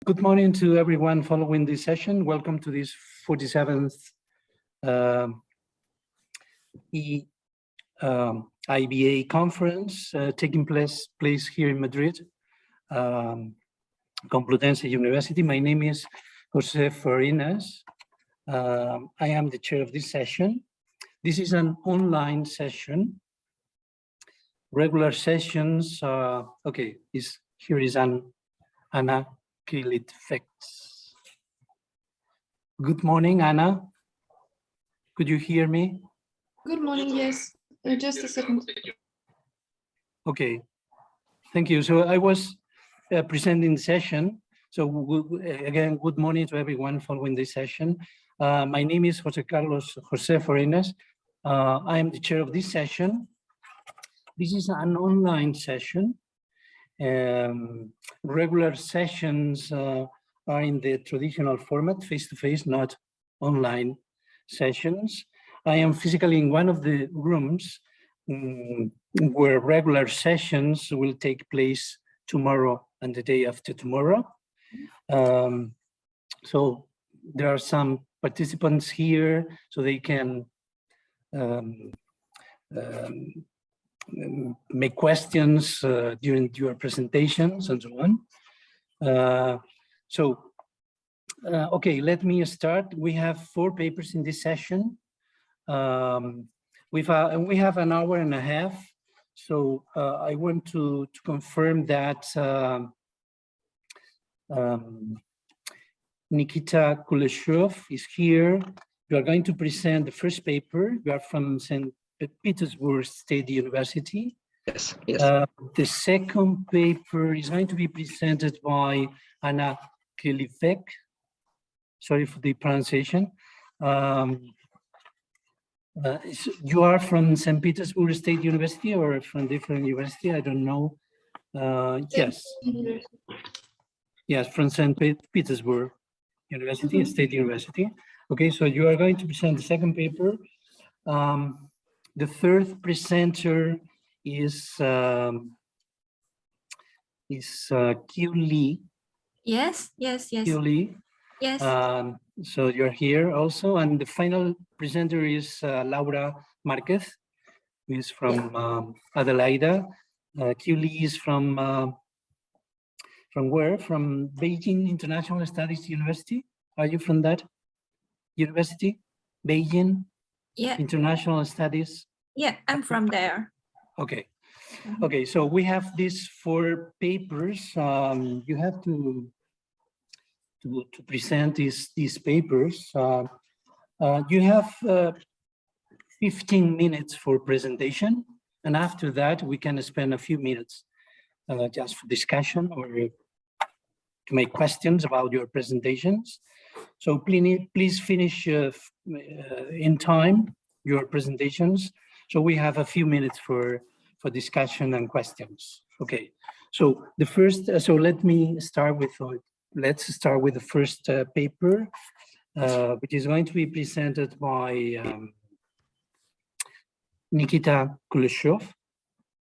Good morning to everyone following this session. Welcome to this 47th IBA conference taking place here in Madrid, Complutense University. My name is José Fariñas. I am the chair of this session. This is an online session. Regular sessions, here is Anna Kilitfex. Good morning, Anna. Could you hear me? Good morning, yes. Just a second. Okay, thank you. So I was presenting the session. So again, good morning to everyone following this session. My name is José Fariñas. I am the chair of this session. This is an online session. Regular sessions are in the traditional format, face-to-face, not online sessions. I am physically in one of the rooms where regular sessions will take place tomorrow and the day after tomorrow. So there are some participants here, so they can make questions during your presentations and so on. Okay, let me start. We have 4 papers in this session. We have an hour and a half. So I want to confirm that Nikita Kuleshov is here. You are going to present the first paper. You are from St. Petersburg State University. Yes, yes. The second paper is going to be presented by Anna Kilifek. Sorry for the pronunciation. You are from St. Petersburg State University or from different university? I don't know. Yes. Yes, from St. Petersburg University, State University. Okay, so you are going to present the second paper. The third presenter is Q Lee. Yes. Q Lee. Yes. So you're here also, and the final presenter is Laura Marquez, who is from Adelaida. Q Lee is from where? From Beijing International Studies University. Are you from that university? Beijing? Yeah. International Studies? Yeah, I'm from there. Okay. Okay, so we have these 4 papers. You have to present these papers. You have 15 minutes for presentation, and after that we can spend a few minutes just for discussion or to make questions about your presentations. So please finish in time your presentations. So we have a few minutes for discussion and questions. Okay, so the first, let's start with the first paper, which is going to be presented by Nikita Kuleshov.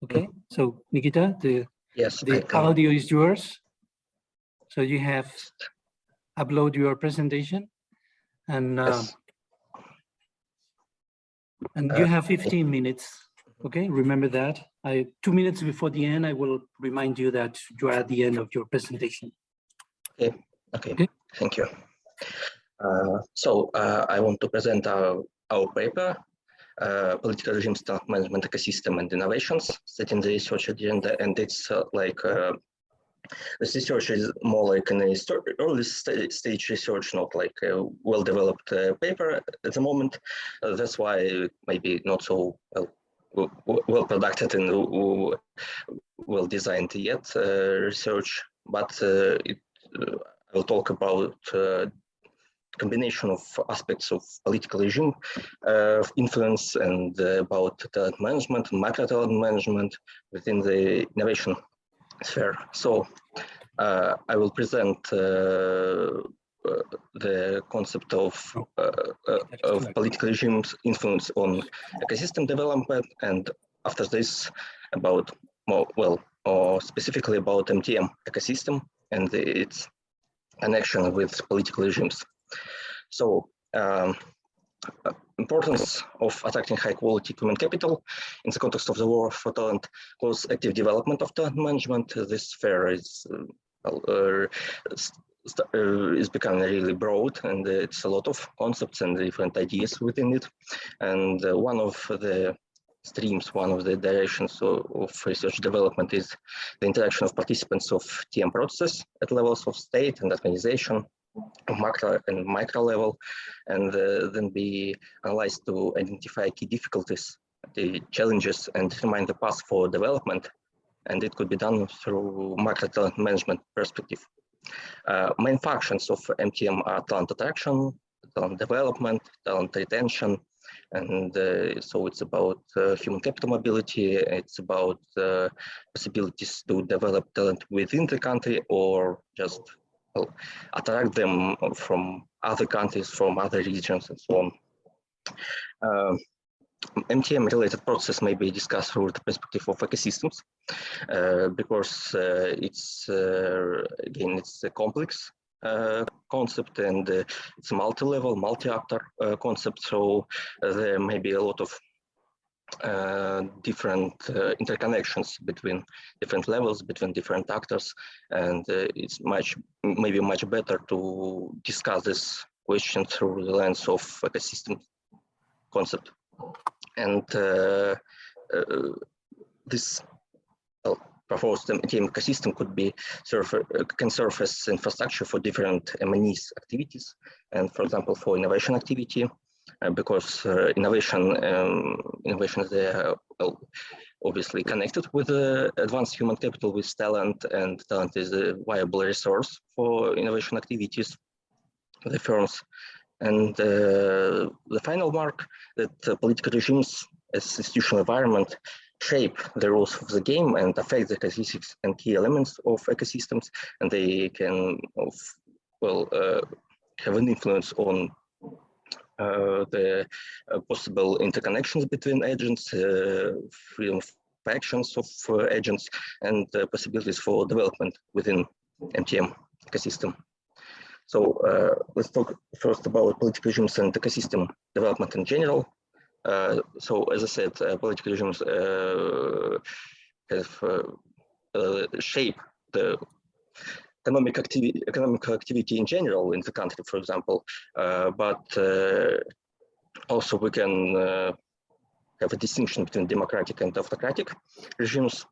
Okay, so Nikita, the audio is yours. So you have upload your presentation, and yes. And you have 15 minutes. Okay, remember that. 2 minutes before the end, I will remind you that you are at the end of your presentation. Okay. Thank you. I want to present our paper, Political Regime Staff Management Ecosystem and Innovations, setting the research agenda, and it's this research is more like an early stage research, not like a well-developed paper at the moment. That's why maybe not so well produced and well designed yet research, but I will talk about combination of aspects of political regime influence and about talent management, micro talent management within the innovation sphere. So I will present the concept of political regimes influence on ecosystem development, and after this about specifically about MTM ecosystem and its connection with political regimes. So importance of attracting high quality human capital in the context of the war for talent was active development of talent management. This sphere is becoming really broad, and it's a lot of concepts and different ideas within it. And one of the streams, one of the directions of research development is the interaction of participants of TM process at levels of state and organization, macro and micro level, and then be analyzed to identify key difficulties, the challenges, and determine the path for development. And it could be done through macro talent management perspective. Main functions of MTM are talent attraction, talent development, talent retention, and so it's about human capital mobility. It's about possibilities to develop talent within the country or just attract them from other countries, from other regions, and so on. MTM related process may be discussed through the perspective of ecosystems because it's again, it's a complex concept, and it's a multi-level, multi-actor concept. So there may be a lot of different interconnections between different levels, between different actors, and it's maybe much better to discuss this question through the lens of ecosystem concept. And this proposed MTM ecosystem can serve as infrastructure for different M&Es activities, and for example for innovation activity, because innovation they are obviously connected with advanced human capital, with talent, and talent is a viable resource for innovation activities, the firms. And the final mark that political regimes as institutional environment shape the rules of the game and affect the characteristics and key elements of ecosystems, and they can have an influence on the possible interconnections between agents, freedom of actions of agents, and possibilities for development within MTM ecosystem. So let's talk first about political regimes and ecosystem development in general. So as I said, political regimes have shaped the economic activity in general in the country, for example, but also we can have a distinction between democratic and autocratic regimes.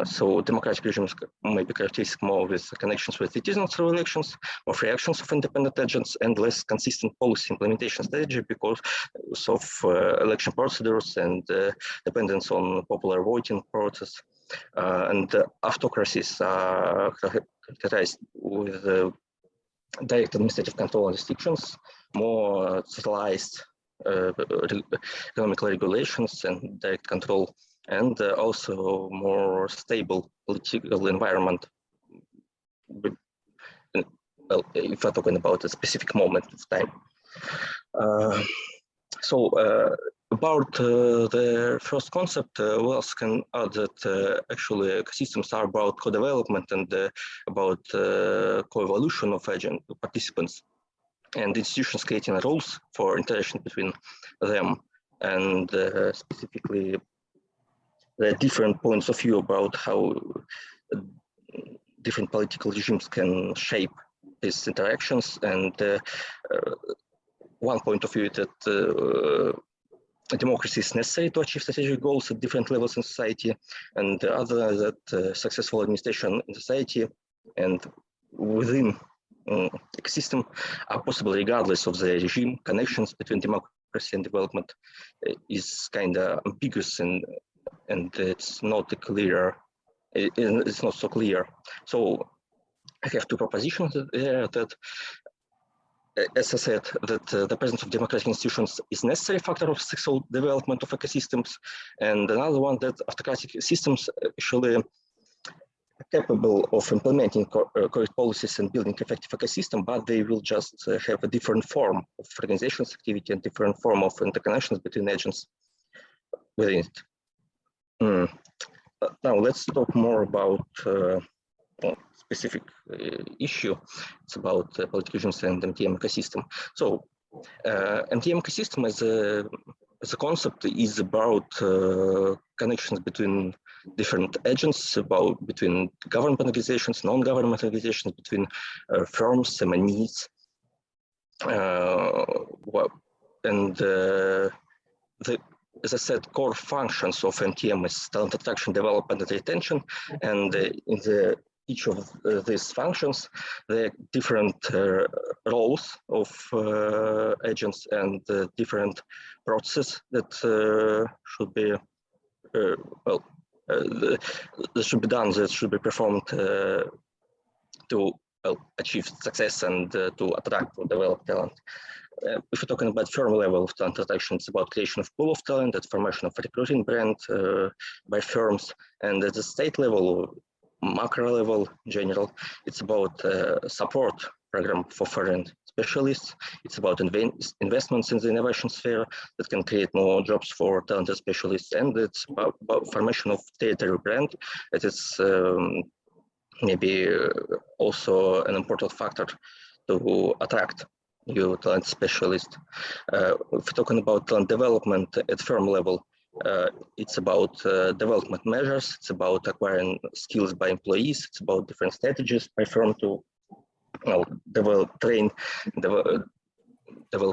So democratic regimes may be characteristic more with connections with citizens through elections, of reactions of independent agents, and less consistent policy implementation strategy because of election procedures and dependence on popular voting process. And autocracies are characterized with direct administrative control and restrictions, more centralized economic regulations and direct control, and also more stable political environment. Well, if we're talking about a specific moment of time. About the first concept, Wells can add that actually ecosystems are about co-development and about co-evolution of agent participants, and institutions creating rules for interaction between them, and specifically the different points of view about how different political regimes can shape these interactions. And one point of view is that democracy is necessary to achieve strategic goals at different levels in society, and the other that successful administration in society and within ecosystem are possible regardless of the regime. Connections between democracy and development is kind of ambiguous, and it's not clear. It's not so clear. So I have two propositions there that, as I said, that the presence of democratic institutions is a necessary factor of successful development of ecosystems, and another one that autocratic systems actually are capable of implementing correct policies and building effective ecosystem, but they will just have a different form of organization's activity and different form of interconnections between agents within it. Now let's talk more about specific issue. It's about political regimes and MTM ecosystem. So MTM ecosystem as a concept is about connections between different agents, between government organizations, non-government organizations, between firms, MNEs, as I said, core functions of MTM is talent attraction, development, and retention. And in each of these functions, there are different roles of agents and different processes that should be that should be done, that should be performed to achieve success and to attract or develop talent. If we're talking about firm level of talent attraction, it's about creation of pool of talent, that formation of a recruiting brand by firms, and at the state level, macro level, in general, it's about support program for foreign specialists. It's about investments in the innovation sphere that can create more jobs for talented specialists, and it's about formation of territory brand. It is maybe also an important factor to attract new talent specialists. If we're talking about talent development at firm level, it's about development measures, it's about acquiring skills by employees, it's about different strategies by firm to develop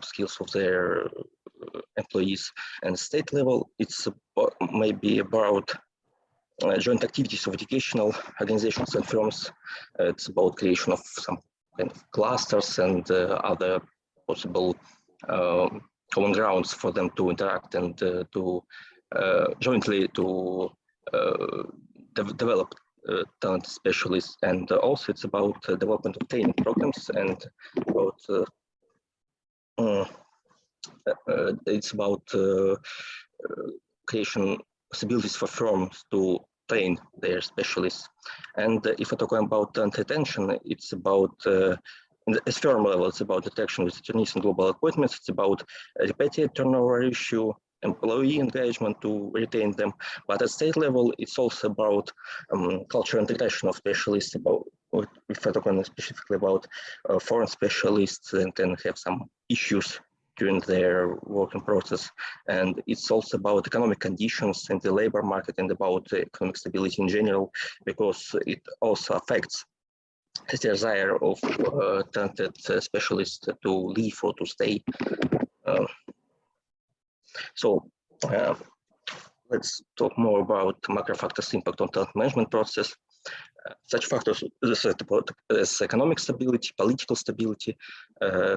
skills of their employees. And state level, it's maybe about joint activities of educational organizations and firms. It's about creation of some kind of clusters and other possible common grounds for them to interact and to jointly to develop talent specialists. And also it's about development of training programs, and about it's about creation possibilities for firms to train their specialists. And if we're talking about talent retention, it's about at firm level, it's about attraction with attorneys and global appointments. It's about repeated turnover issue, employee engagement to retain them. But at state level, it's also about cultural integration of specialists. About if we're talking specifically about foreign specialists, and can have some issues during their working process. And it's also about economic conditions in the labor market and about economic stability in general, because it also affects the desire of talented specialists to leave or to stay. Let's talk more about macro factors' impact on talent management process. Such factors as economic stability, political stability,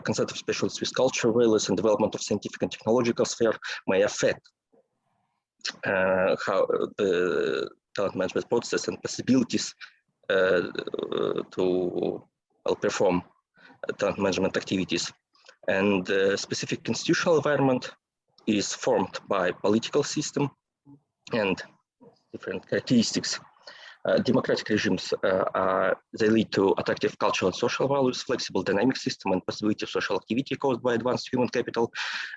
consent of specialists with cultural values, and development of scientific and technological sphere may affect how the talent management process and possibilities to perform talent management activities. And specific institutional environment is formed by political system and different characteristics. Democratic regimes they lead to attractive cultural and social values, flexible dynamic system, and possibility of social activity caused by advanced human capital.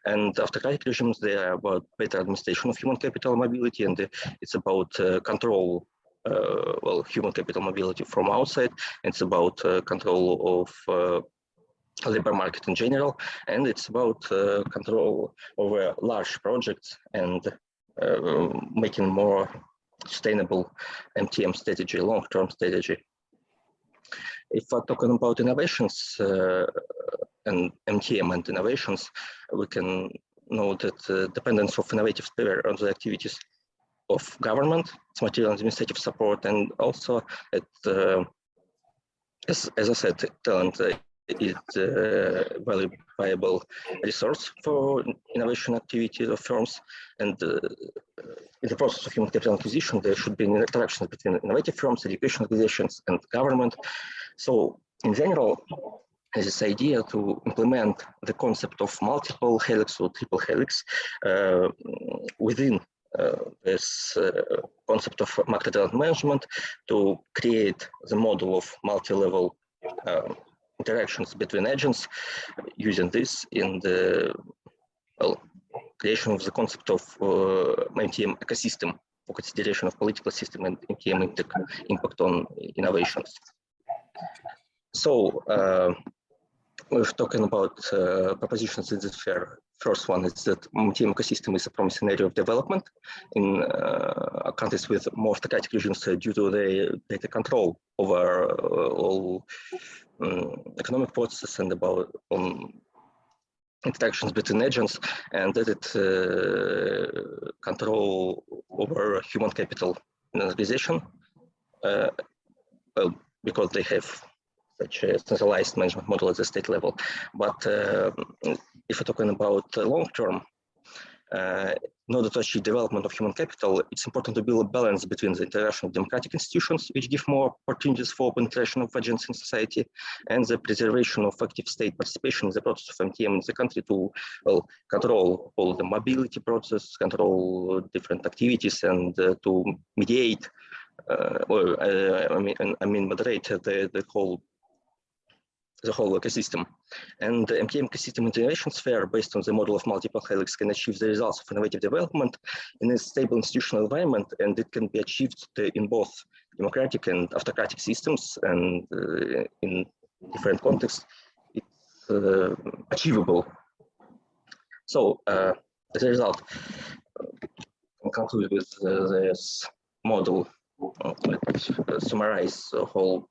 And autocratic regimes, they are about better administration of human capital mobility, and it's about control, human capital mobility from outside. It's about control of labor market in general, and it's about control over large projects and making more sustainable MTM strategy, long-term strategy. If we're talking about innovations and MTM and innovations, we can know that dependence of innovative sphere on the activities of government, its material and administrative support, and also as I said, talent is a very viable resource for innovation activities of firms. And in the process of human capital acquisition, there should be interactions between innovative firms, education organizations, and government. So in general, this idea to implement the concept of multiple helix or triple helix within this concept of macro talent management, to create the model of multi-level interactions between agents, using this in the creation of the concept of MTM ecosystem for consideration of political system and MTM impact on innovations. So we're talking about propositions in this sphere. First one is that MTM ecosystem is a promising area of development in countries with more autocratic regimes due to the data control over all economic processes and about interactions between agents, and that it control over human capital in an organization, well, because they have such a centralized management model at the state level. But if we're talking about long term, in order to achieve development of human capital, it's important to build a balance between the interaction of democratic institutions, which give more opportunities for penetration of agents in society, and the preservation of active state participation in the process of MTM in the country to, well, control all the mobility process, control different activities, and to mediate, moderate the whole ecosystem. And the MTM ecosystem integration sphere, based on the model of multiple helix, can achieve the results of innovative development in a stable institutional environment, and it can be achieved in both democratic and autocratic systems, and in different contexts, it's achievable. So as a result, I'll conclude with this model, summarize the whole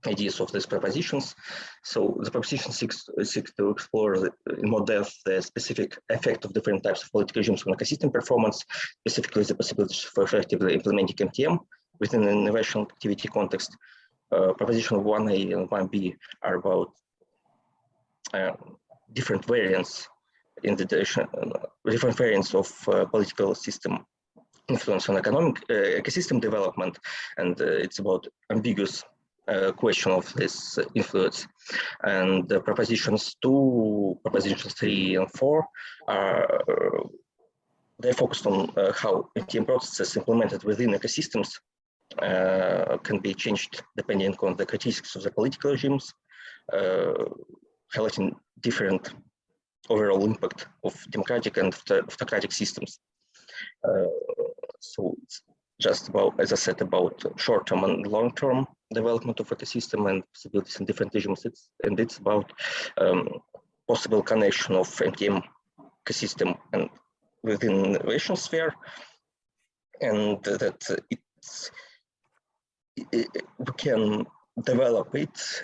ideas of these propositions. So the proposition seeks to explore in more depth the specific effect of different types of political regimes on ecosystem performance, specifically the possibilities for effectively implementing MTM within an innovation activity context. Proposition 1A and 1B are about different variants in the direction, different variants of political system influence on economic ecosystem development, and it's about ambiguous question of this influence. And the propositions 2, propositions 3 and 4 are they're focused on how MTM processes implemented within ecosystems can be changed depending on the characteristics of the political regimes, highlighting different overall impact of democratic and autocratic systems. So it's just about, as I said, about short-term and long-term development of ecosystem and possibilities in different regimes. It's about possible connection of MTM ecosystem and within the innovation sphere, and that we can develop it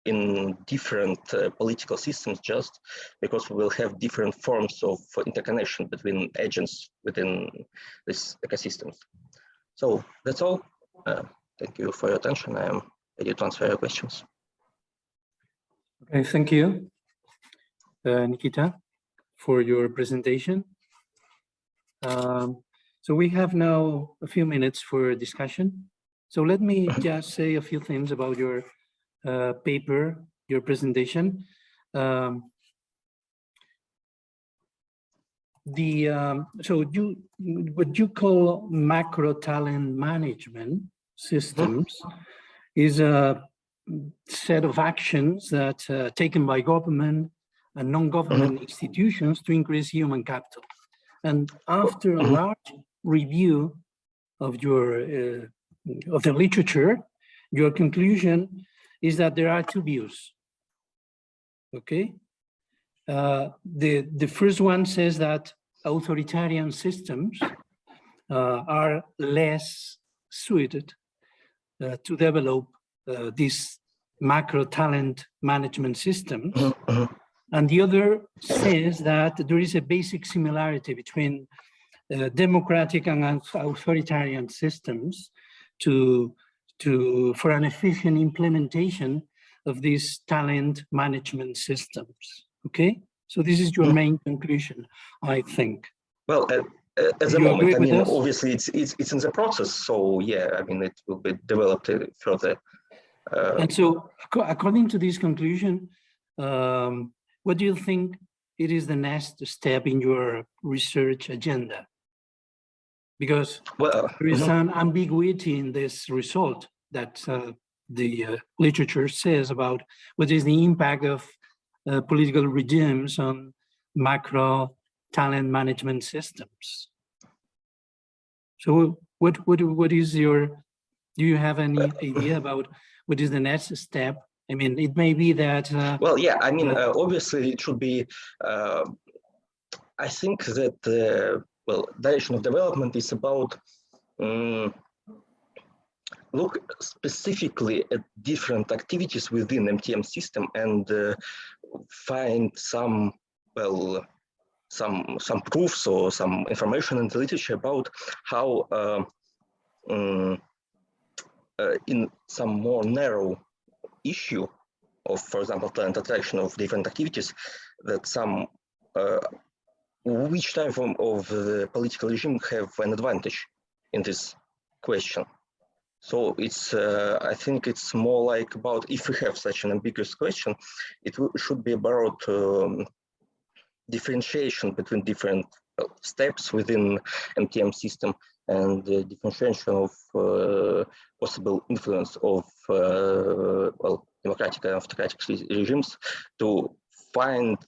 in different political systems, just because we will have different forms of interconnection between agents within these ecosystems. So that's all. Thank you for your attention. I am ready to answer your questions. Okay, thank you, Nikita, for your presentation. So we have now a few minutes for discussion. So let me just say a few things about your paper, your presentation. So what you call macro talent management systems is a set of actions that taken by government and non-government institutions to increase human capital. And after a large review of your of the literature, your conclusion is that there are two views. Okay, the first one says that authoritarian systems are less suited to develop these macro talent management systems. And the other says that there is a basic similarity between democratic and authoritarian systems for an efficient implementation of these talent management systems. Okay, so this is your main conclusion, I think. Well, at the moment, I mean, obviously it's in the process. So yeah, I mean, it will be developed further. And so, according to this conclusion, what do you think it is the next step in your research agenda? Because there is an ambiguity in this result that the literature says about what is the impact of political regimes on macro talent management systems. So what is your, do you have any idea about what is the next step? I mean, it may be that. Well, yeah, I mean, obviously it should be, I think that, well, direction of development is about look specifically at different activities within MTM system and find some, well, some proofs or some information in the literature about how in some more narrow issue of, for example, talent attraction of different activities, that some which type of the political regime have an advantage in this question. So it's, I think it's more like about, if we have such an ambiguous question, it should be about differentiation between different steps within MTM system and the differentiation of possible influence of well, democratic and autocratic regimes to find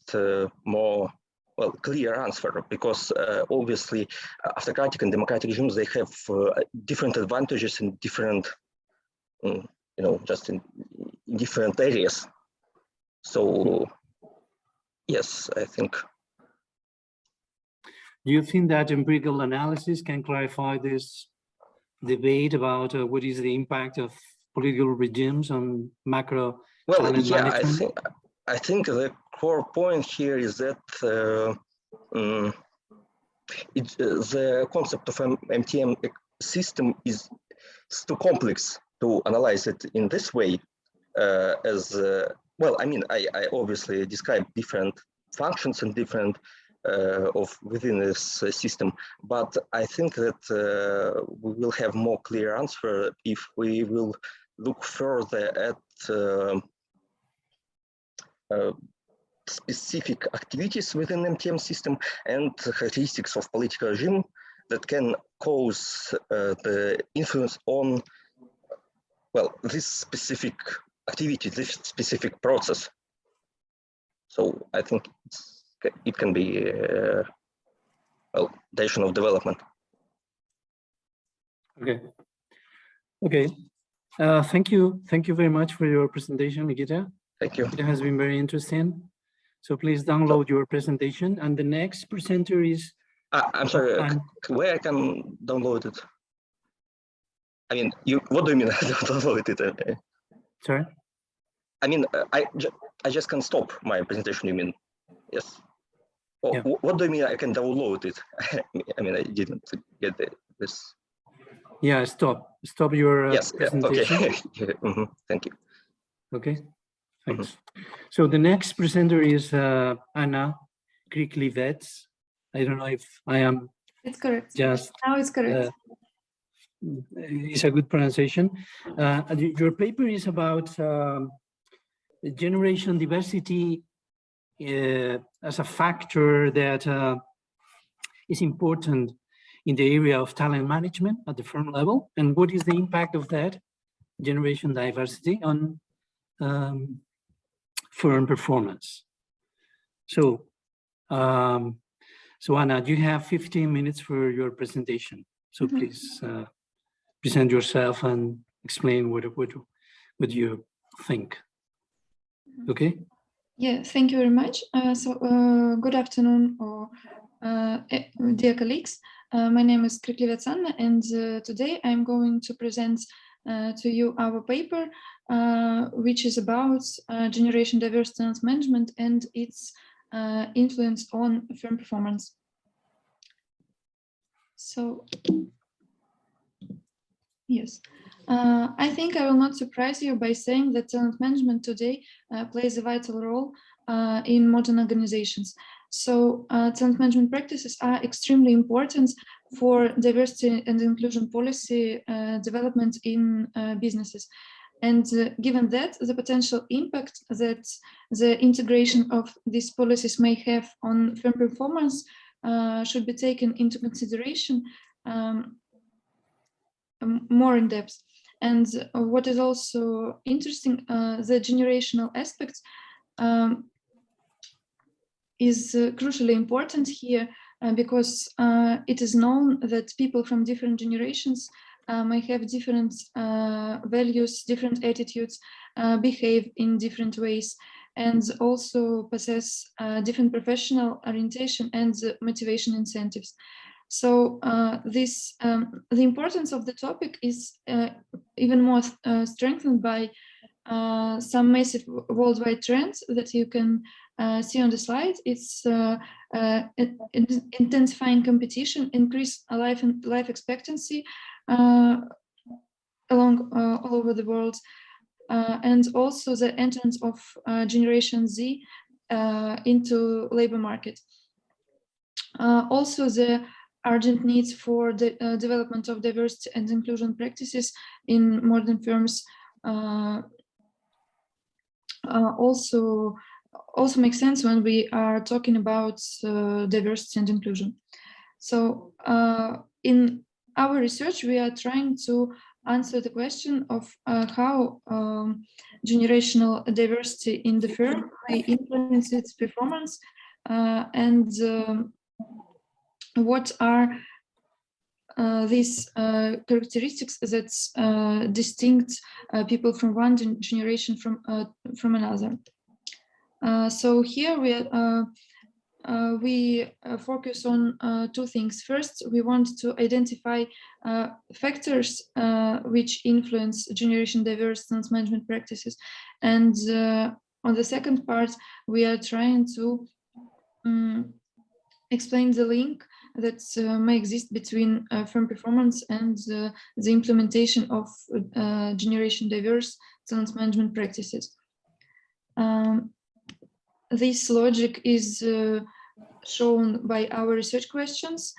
more, well, clear answer, because obviously autocratic and democratic regimes, they have different advantages in different, you know, just in different areas. So yes, I think. Do you think that empirical analysis can clarify this debate about what is the impact of political regimes on macro talent management? I think the core point here is that the concept of MTM system is too complex to analyze it in this way. Well, I mean, I obviously describe different functions and different of within this system, but I think that we will have more clear answer if we will look further at specific activities within MTM system and characteristics of political regime that can cause the influence on, well, this specific activity, this specific process. So I think it can be, well, direction of development. Okay. Okay. Thank you. Thank you very much for your presentation, Nikita. Thank you. It has been very interesting. So please download your presentation. And the next presenter is... I'm sorry, where I can download it? I mean, what do you mean I don't download it? Sorry? I mean, I just can stop my presentation, you mean? Yes. Well, yeah. What do you mean I can download it? I mean, I didn't get this. Yeah, stop your presentation. Okay. Mm-hmm. Thank you. Okay, thanks. Mm-hmm. So the next presenter is Anna Kriklivets. I don't know if I am. It's correct. Just now it's correct. It's a good pronunciation. Your paper is about generation diversity as a factor that is important in the area of talent management at the firm level, and what is the impact of that generation diversity on firm performance? So, so Anna, you have 15 minutes for your presentation. So mm-hmm. Please present yourself and explain what you think. Okay. Yeah, thank you very much. Good afternoon, dear colleagues. My name is Kriklivets Anna, and today I'm going to present to you our paper, which is about generation diverse talent management and its influence on firm performance. So, yes. I think I will not surprise you by saying that talent management today plays a vital role in modern organizations. So talent management practices are extremely important for diversity and inclusion policy development in businesses. And given that, the potential impact that the integration of these policies may have on firm performance should be taken into consideration more in depth. And what is also interesting, the generational aspect is crucially important here because it is known that people from different generations may have different values, different attitudes, behave in different ways, and also possess different professional orientation and motivation incentives. So the importance of the topic is even more strengthened by some massive worldwide trends that you can see on the slide. It's intensifying competition, increase life expectancy all over the world, and also the entrance of Generation Z into labor market. Also the urgent needs for the development of diversity and inclusion practices in modern firms also makes sense when we are talking about diversity and inclusion. So in our research, we are trying to answer the question of how generational diversity in the firm may influence its performance, and what are these characteristics that distinct people from one generation from another. So here we focus on two things. First, we want to identify factors which influence generation diverse talent management practices, and on the second part, we are trying to explain the link that may exist between firm performance and the implementation of generation diverse talent management practices. This logic is shown by our research questions.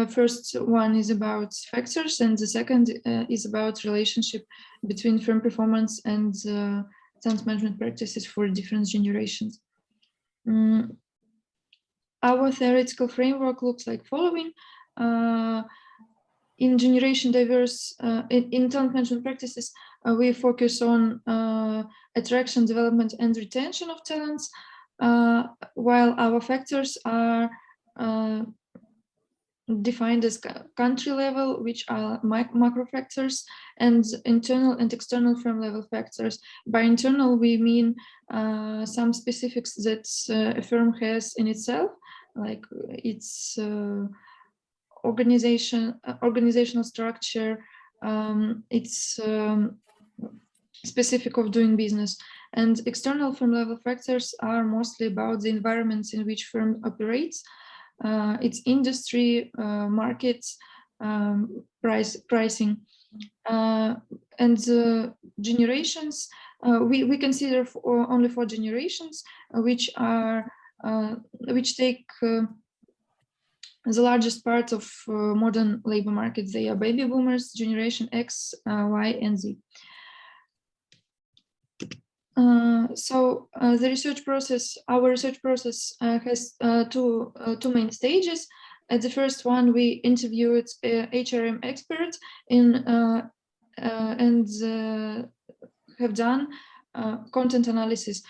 First one is about factors, and the second is about relationship between firm performance and talent management practices for different generations. Our theoretical framework looks like following. In generation diverse, in talent management practices, we focus on attraction, development, and retention of talents, while our factors are defined as country level, which are macro factors, and internal and external firm level factors. By internal, we mean some specifics that a firm has in itself, like its organizational structure, its specific of doing business. And external firm level factors are mostly about the environments in which firm operates, its industry, markets, pricing, and generations. We consider only 4 generations, which take the largest part of modern labor market. They are baby boomers, Generation X, Y, and Z. So the research process, our research process has two main stages. At the first one, we interviewed HRM experts and have done content analysis.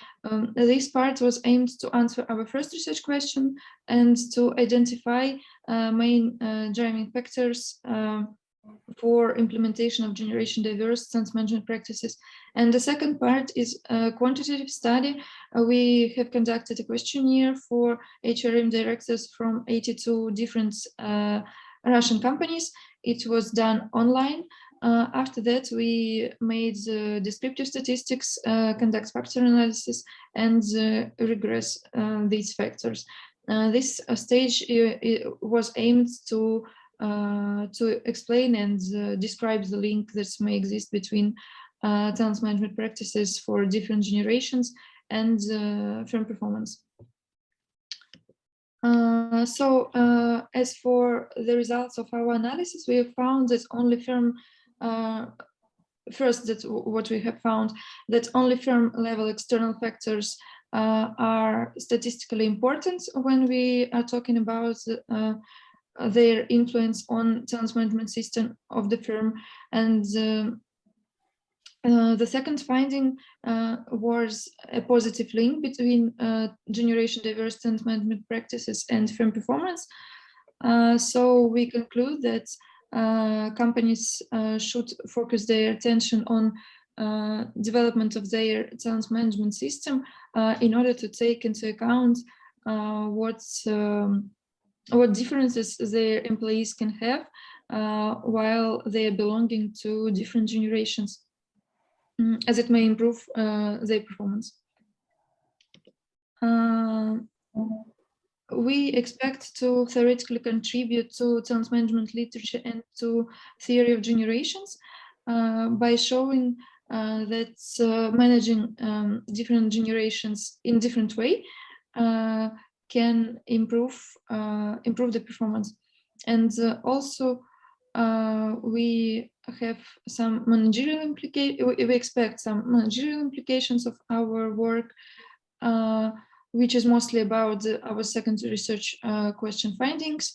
This part was aimed to answer our first research question and to identify main driving factors for implementation of generation diverse talent management practices. And the second part is a quantitative study. We have conducted a questionnaire for HRM directors from 82 different Russian companies. It was done online. After that, we made descriptive statistics, conduct factor analysis, and regress these factors. This stage was aimed to explain and describe the link that may exist between talent management practices for different generations and firm performance. So as for the results of our analysis, we have found that only firm, first, that what we have found, that only firm level external factors are statistically important when we are talking about their influence on talent management system of the firm. And the second finding was a positive link between generation diverse talent management practices and firm performance. So we conclude that companies should focus their attention on development of their talent management system in order to take into account what differences their employees can have while they are belonging to different generations, as it may improve their performance. We expect to theoretically contribute to talent management literature and to theory of generations by showing that managing different generations in different way can improve the performance. And also we have some managerial implications. We expect some managerial implications of our work, which is mostly about our second research question findings,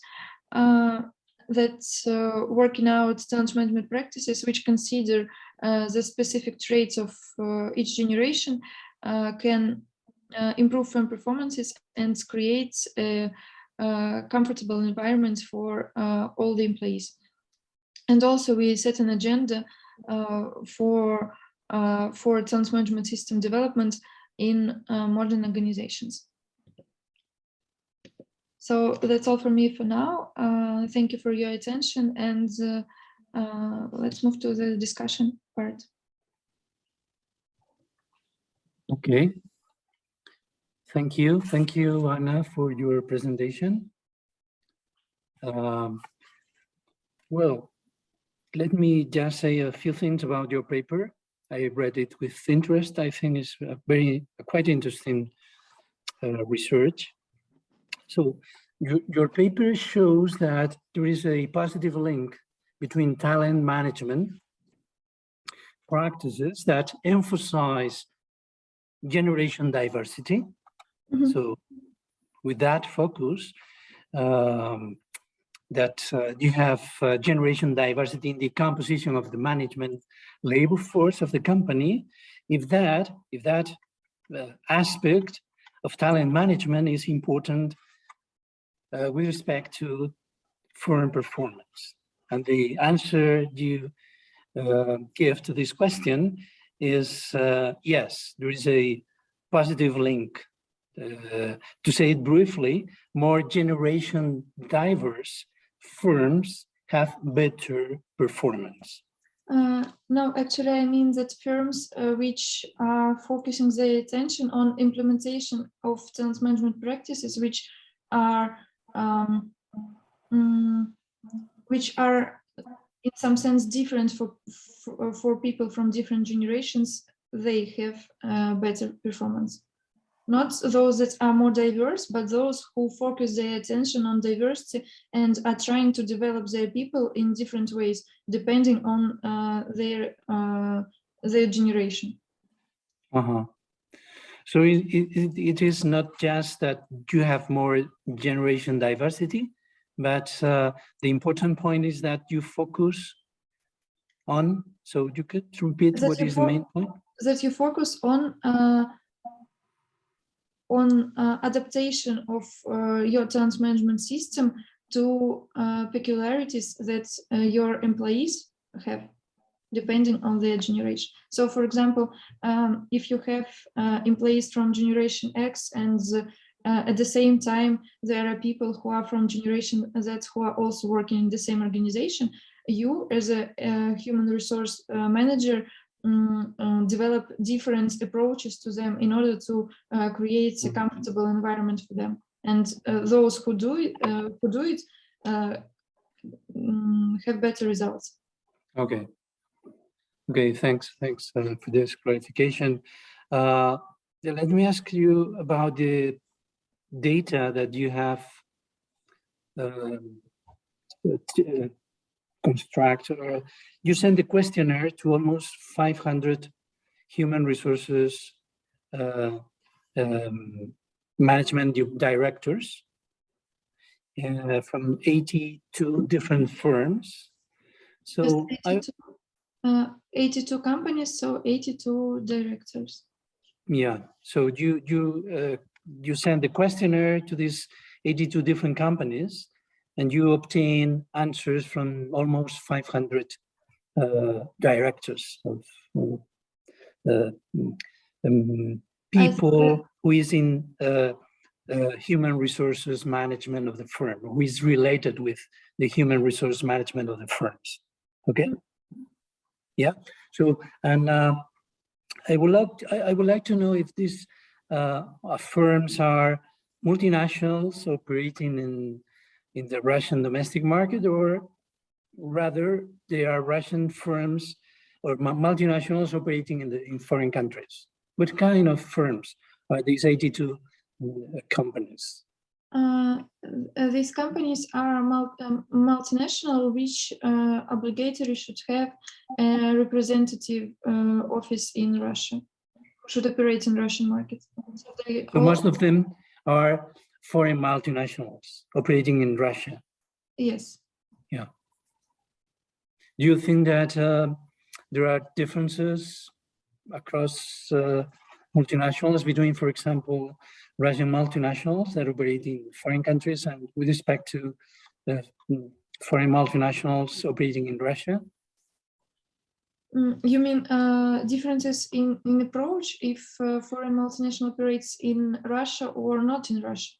that's working out talent management practices which consider the specific traits of each generation can improve firm performances and create a comfortable environment for all the employees. And also we set an agenda for talent management system development in modern organizations. So that's all for me for now. Thank you for your attention, and let's move to the discussion part. Okay. Thank you, Anna, for your presentation. Well, let me just say a few things about your paper. I read it with interest. I think it's quite interesting research. So your paper shows that there is a positive link between talent management practices that emphasize generation diversity. Mm-hmm. So with that focus, you have generation diversity in the composition of the management labor force of the company. If that aspect of talent management is important with respect to firm performance. And the answer you give to this question is yes, there is a positive link. To say it briefly, more generation diverse firms have better performance. No, actually, I mean that firms which are focusing their attention on implementation of talent management practices, which are in some sense different for people from different generations, they have better performance. Not those that are more diverse, but those who focus their attention on diversity and are trying to develop their people in different ways, depending on their generation. So it is not just that you have more generation diversity, but the important point is that you focus on, so you could repeat what is the main point? That you focus on adaptation of your talent management system to peculiarities that your employees have, depending on their generation. So, for example, if you have employees from Generation X and at the same time there are people who are from Generation Z who are also working in the same organization, you as a human resource manager develop different approaches to them in order to create a comfortable environment for them. And those who do it have better results. Okay. Okay, thanks for this clarification. Let me ask you about the data that you have constructed. You sent the questionnaire to almost 500 human resources management directors from 82 different firms. So 82 companies, so 82 directors. Yeah, so you send the questionnaire to these 82 different companies, and you obtain answers from almost 500 directors of people who is in human resources management of the firm, who is related with the human resource management of the firms. Okay. Yeah. So, and I would like to know if these firms are multinationals operating in the Russian domestic market, or rather they are Russian firms or multinationals operating in foreign countries. What kind of firms are these 82 companies? These companies are multinational, which obligatory should have a representative office in Russia, should operate in Russian market. So most of them are foreign multinationals operating in Russia? Yes. Yeah. Do you think that there are differences across multinationals between, for example, Russian multinationals that operate in foreign countries and with respect to foreign multinationals operating in Russia? You mean differences in approach if foreign multinational operates in Russia or not in Russia?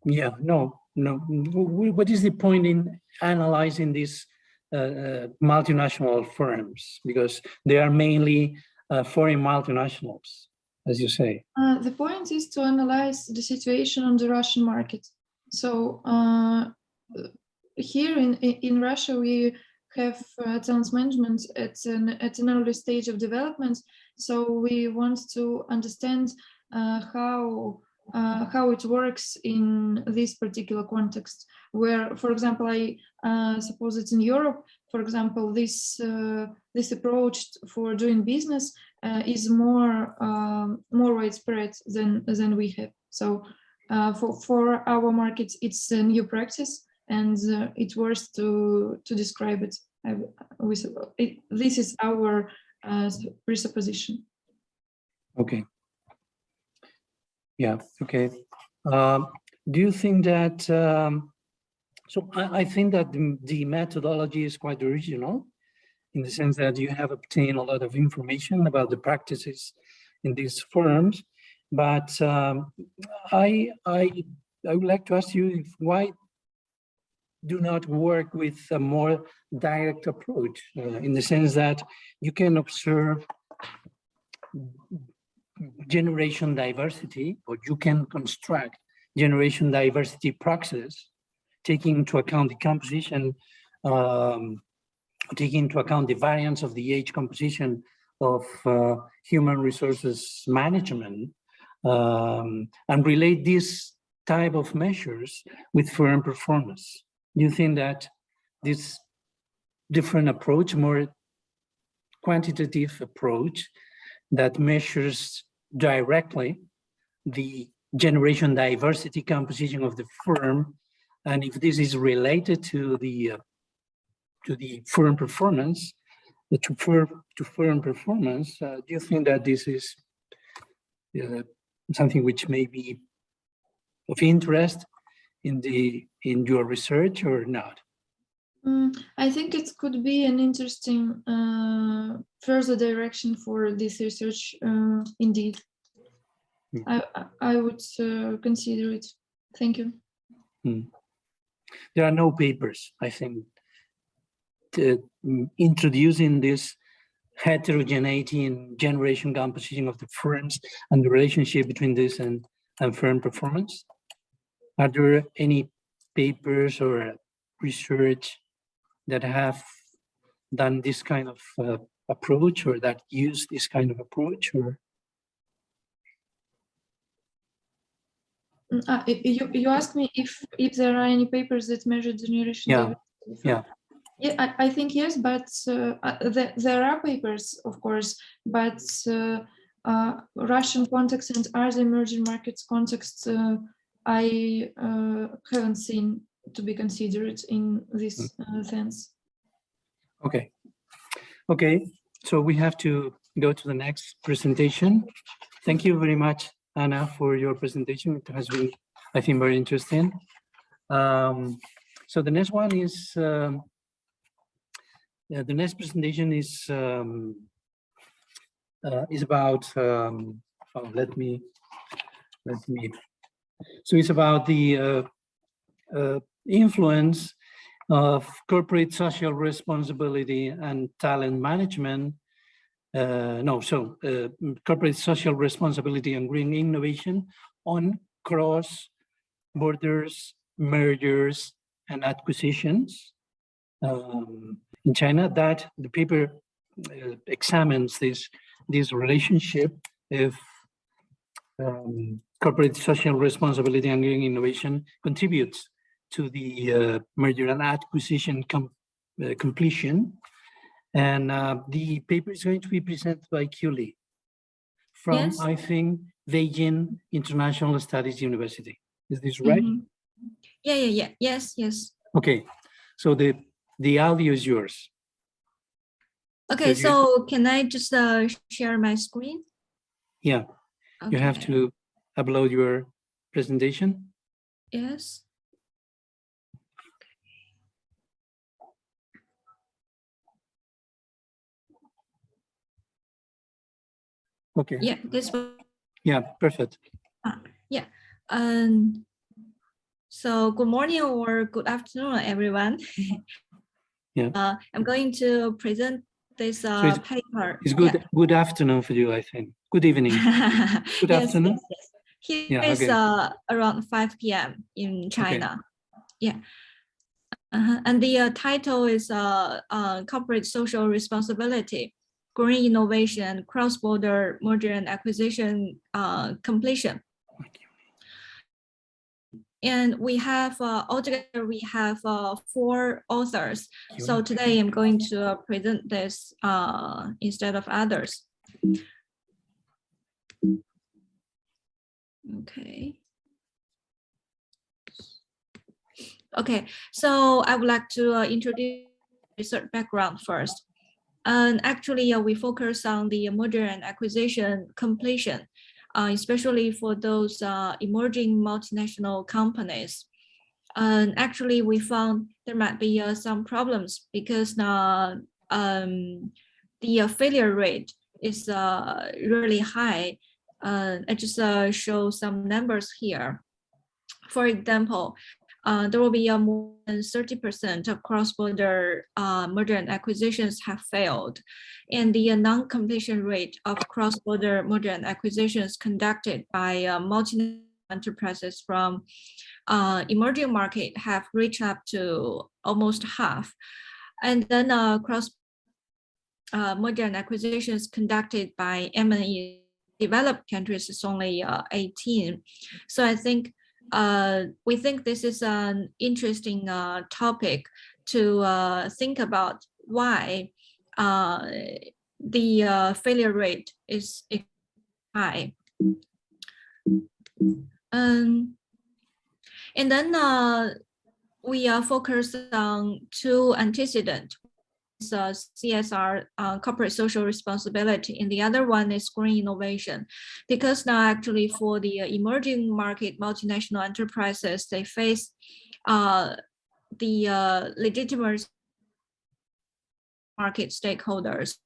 Yeah, no. What is the point in analyzing these multinational firms? Because they are mainly foreign multinationals, as you say. The point is to analyze the situation on the Russian market. So here in Russia, we have talent management at an early stage of development. So we want to understand how it works in this particular context, where, for example, I suppose it's in Europe, for example, this approach for doing business is more widespread than we have. So for our markets, it's a new practice, and it's worth to describe it. This is our presupposition. Okay. Yeah. Okay. Do you think that? So I think that the methodology is quite original, in the sense that you have obtained a lot of information about the practices in these firms. But I would like to ask you why do not work with a more direct approach, in the sense that you can observe generation diversity, or you can construct generation diversity praxis, taking into account the composition, taking into account the variance of the age composition of human resources management, and relate this type of measures with firm performance. Do you think that this different approach, more quantitative approach that measures directly the generation diversity composition of the firm, and if this is related to the firm performance, to firm performance, do you think that this is something which may be of interest in your research or not? I think it could be an interesting further direction for this research. Indeed, I would consider it. Thank you. There are no papers, I think, introducing this heterogeneity in generation composition of the firms and the relationship between this and firm performance. Are there any papers or research that have done this kind of approach, or that use this kind of approach? Or you asked me if there are any papers that measure generation diversity. Yeah, I think yes, but there are papers, of course, but Russian context and other emerging markets context, I haven't seen to be considered in this sense. Okay. Okay, so we have to go to the next presentation. Thank you very much, Anna, for your presentation. It has been, I think, very interesting. So the next one is, the next presentation is about, so it's about the influence of corporate social responsibility and talent management. Corporate social responsibility and green innovation on cross borders, mergers, and acquisitions in China. That the paper examines this relationship of corporate social responsibility and green innovation contributes to the merger and acquisition completion. And the paper is going to be presented by Kuli from, Yes. I think, Beijing International Studies University. Is this right? Yeah. Yes. Okay, so the audio is yours. Okay, So so can I just share my screen? Yeah, you have Okay. to upload your presentation. Yes. Okay. Yeah, this one. Yeah, perfect. Yeah. So good morning or good afternoon, everyone. Yeah. I'm going to present this paper. It's good. Yeah. Good afternoon for you, I think. Good evening. Good Yes, afternoon. yes. Here Yeah, is okay. around 5 p.m. in China. Okay. Yeah. And the title is Corporate Social Responsibility, Green Innovation, and Cross-Border Merger and Acquisition Completion. And we have, altogether, we have 4 authors. So today I'm going to present this instead of others. Okay, so I would like to introduce research background first. And actually, we focus on the merger and acquisition completion, especially for those emerging multinational companies. And actually, we found there might be some problems because the failure rate is really high. I just show some numbers here. For example, there will be more than 30% of cross-border merger and acquisitions have failed. And the non-completion rate of cross-border merger and acquisitions conducted by multinational enterprises from emerging market have reached up to almost half. And then cross merger and acquisitions conducted by M&E developed countries is only 18. So I think we think this is an interesting topic to think about why the failure rate is high. And then we are focused on 2 antecedents. CSR, corporate social responsibility, and the other one is green innovation. Because now actually for the emerging market multinational enterprises, they face the legitimate market stakeholders.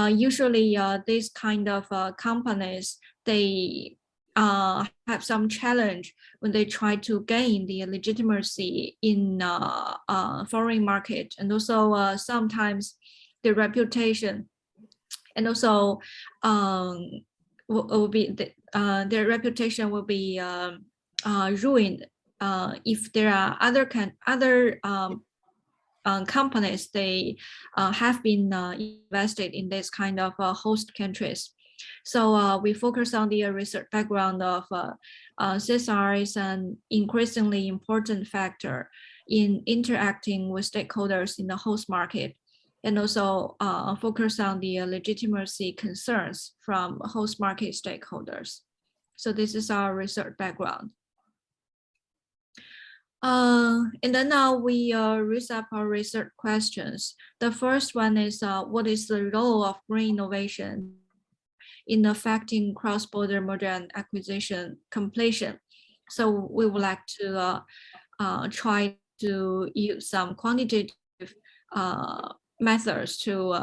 Usually these kind of companies, they have some challenge when they try to gain the legitimacy in foreign market, and also sometimes the reputation, and also will be their reputation will be ruined if there are other companies they have been invested in this kind of host countries. So we focus on the research background of CSR is an increasingly important factor in interacting with stakeholders in the host market, and also focus on the legitimacy concerns from host market stakeholders. So this is our research background. And then now we raise up our research questions. The first one is, what is the role of green innovation in affecting cross-border merger and acquisition completion? So we would like to try to use some quantitative methods to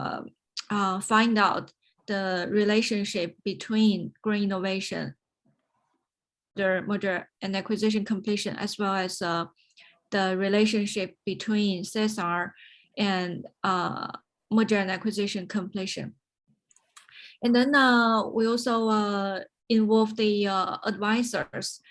find out the relationship between green innovation, the merger and acquisition completion, as well as the relationship between CSR and merger and acquisition completion. And then we also involve the advisors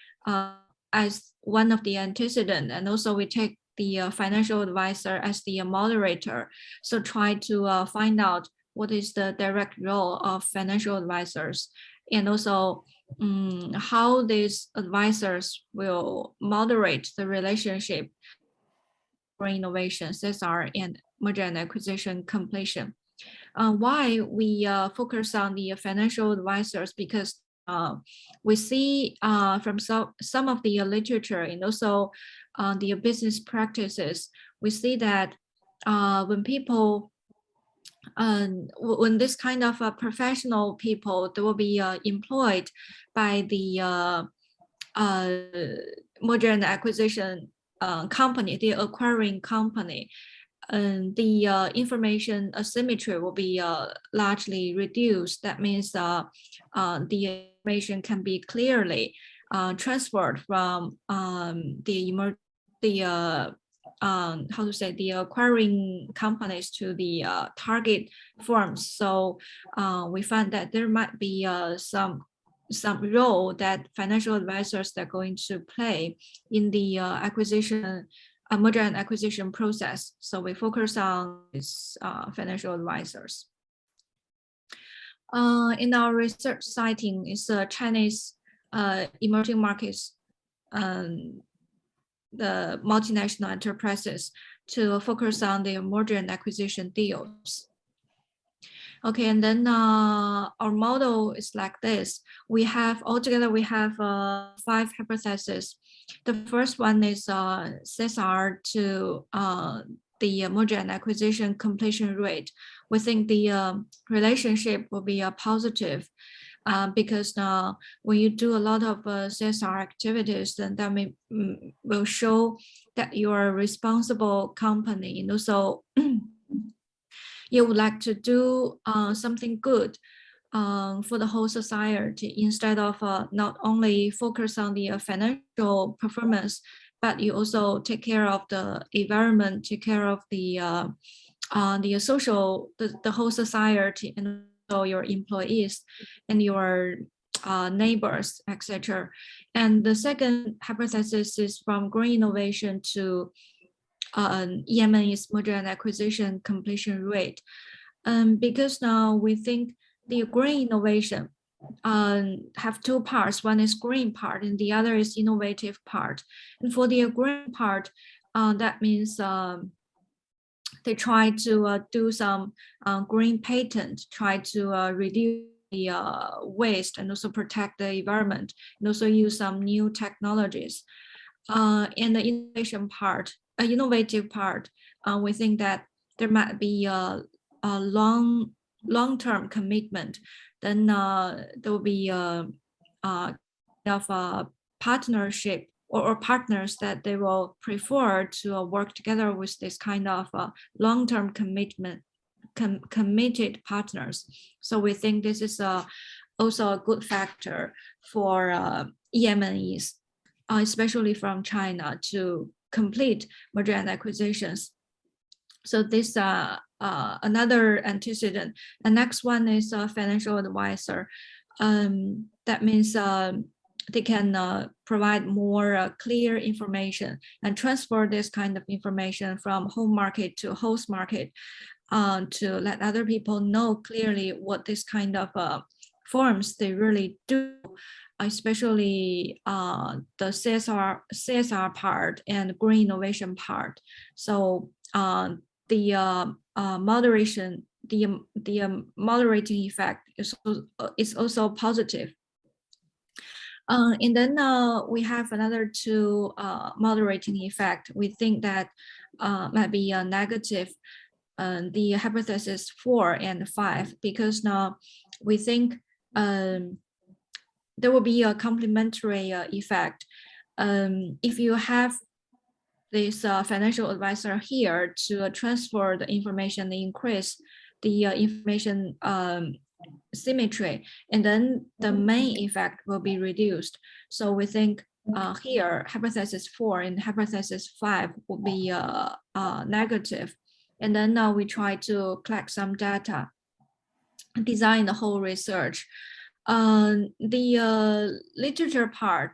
as one of the antecedent, and also we take the financial advisor as the moderator. So try to find out what is the direct role of financial advisors, and also how these advisors will moderate the relationship for innovation, CSR, and merger and acquisition completion. Why we focus on the financial advisors? Because we see from some of the literature and also the business practices, we see that when people, when this kind of professional people, they will be employed by the merger and acquisition company, the acquiring company, and the information asymmetry will be largely reduced. That means the information can be clearly transferred from the acquiring companies to the target firms. So we find that there might be some role that financial advisors are going to play in the merger and acquisition process. So we focus on these financial advisors. In our research citing is Chinese emerging markets, the multinational enterprises, to focus on the merger and acquisition deals. Okay, and then our model is like this. We have altogether 5 hypotheses. The first one is CSR to the merger and acquisition completion rate. We think the relationship will be positive because when you do a lot of CSR activities, then that will show that you are a responsible company. And also, you would like to do something good for the whole society, instead of not only focus on the financial performance, but you also take care of the environment, take care of the social, the whole society, and also your employees and your neighbors, etc. And the second hypothesis is from green innovation to EMNE's merger and acquisition completion rate. Because now we think the green innovation have 2 parts. One is green part and the other is innovative part. And for the green part, that means they try to do some green patent, try to reduce the waste and also protect the environment, and also use some new technologies. And the innovation part, innovative part, we think that there might be a long-term commitment. Then there will be of a partnership or partners that they will prefer to work together with this kind of long-term commitment, committed partners. So we think this is also a good factor for EMNEs, especially from China, to complete merger and acquisitions. So this another antecedent. The next one is a financial advisor. That means they can provide more clear information and transfer this kind of information from home market to host market to let other people know clearly what this kind of firms they really do, especially the CSR part and green innovation part. So the moderation, the moderating effect is also positive. And then we have another 2 moderating effect. We think that might be a negative, the hypothesis 4 and 5, because now we think there will be a complementary effect. If you have this financial advisor here to transfer the information, increase the information symmetry, and then the main effect will be reduced. So we think here hypothesis 4 and hypothesis 5 will be negative. And then now we try to collect some data, design the whole research. The literature part,